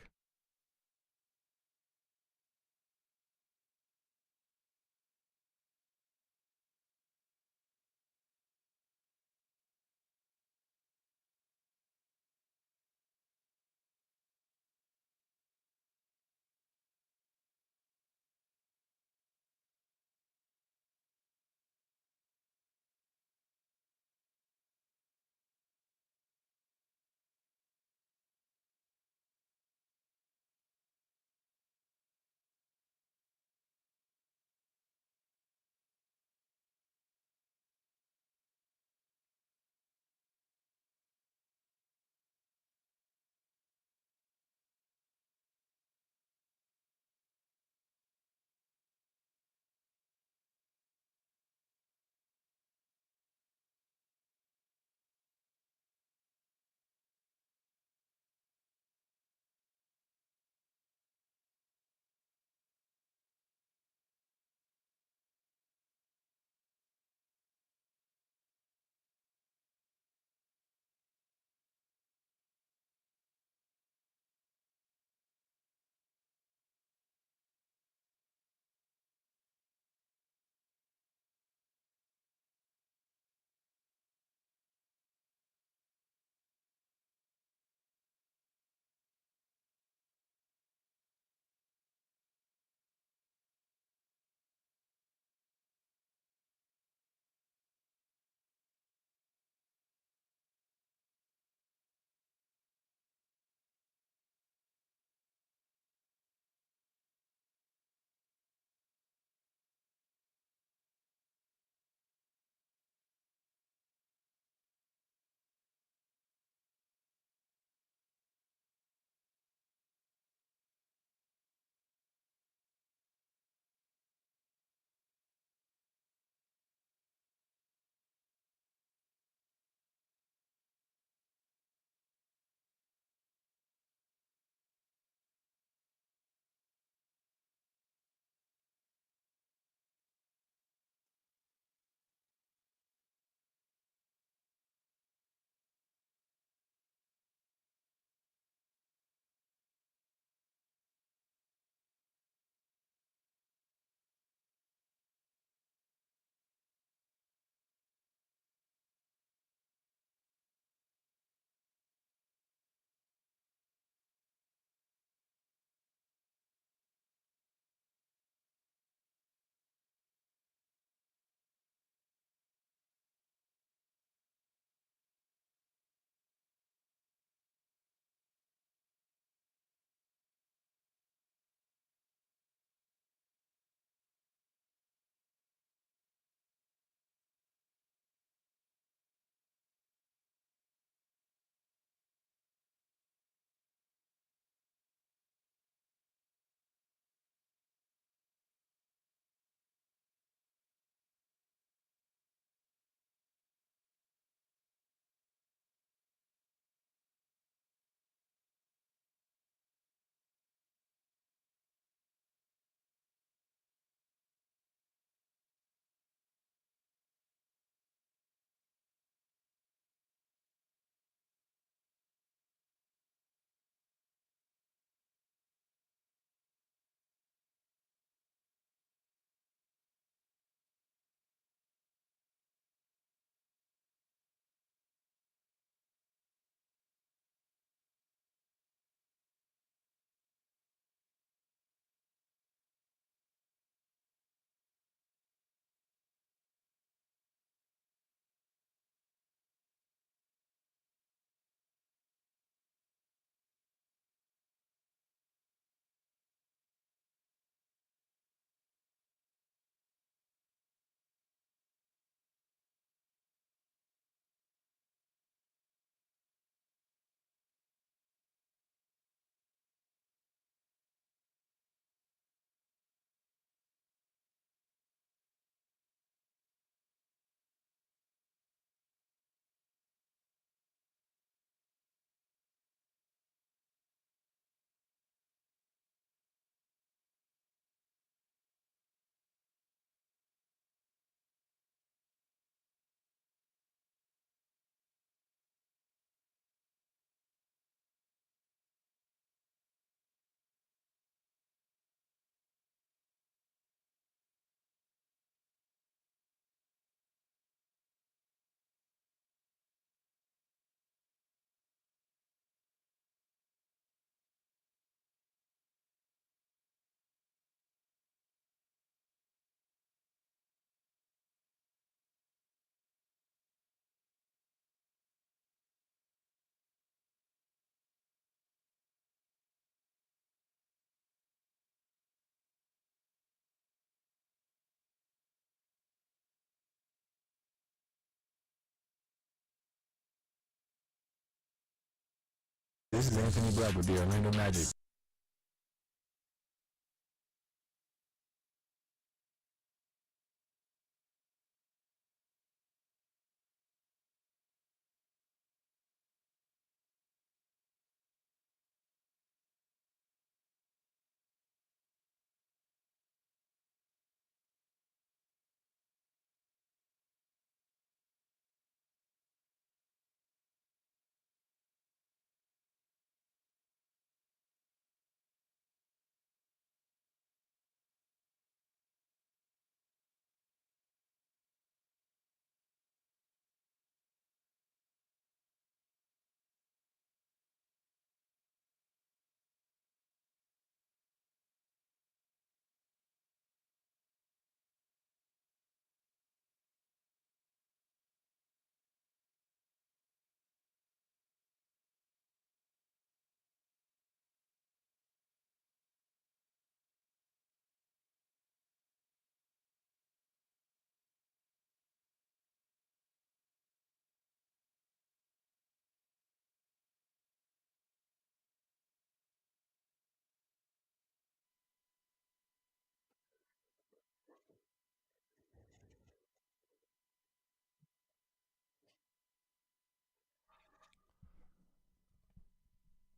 This is Anthony Black with the Orlando Magic.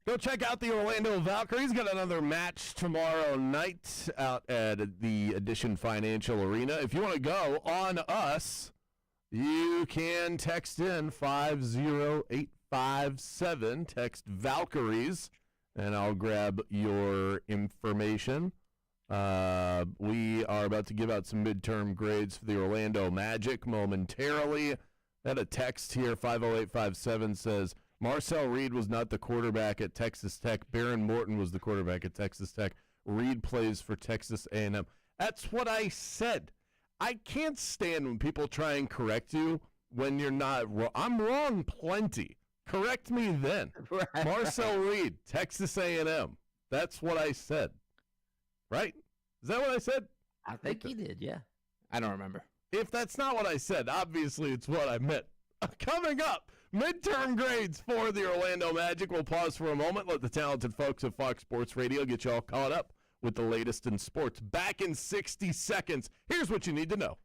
Go check out the Orlando Valkyries. Got another match tomorrow night out at the Edition Financial Arena. If you want to go on us, you can text in 50857. Text Valkyries, and I'll grab your information. We are about to give out some midterm grades for the Orlando Magic momentarily. I had a text here, 50857 says, Marcel Reed was not the quarterback at Texas Tech. Baron Morton was the quarterback at Texas Tech. Reed plays for Texas A&M. That's what I said. I can't stand when people try and correct you when you're not wrong. I'm wrong plenty. Correct me then. Right. Marcel Reed, Texas A&M. That's what I said. Right? Is that what I said? I think you did, yeah. I don't remember. If that's not what I said, obviously it's what I meant. Coming up, midterm grades for the Orlando Magic. We'll pause for a moment, let the talented folks at Fox Sports Radio get you all caught up with the latest in sports. Back in 60 seconds. Here's what you need to know.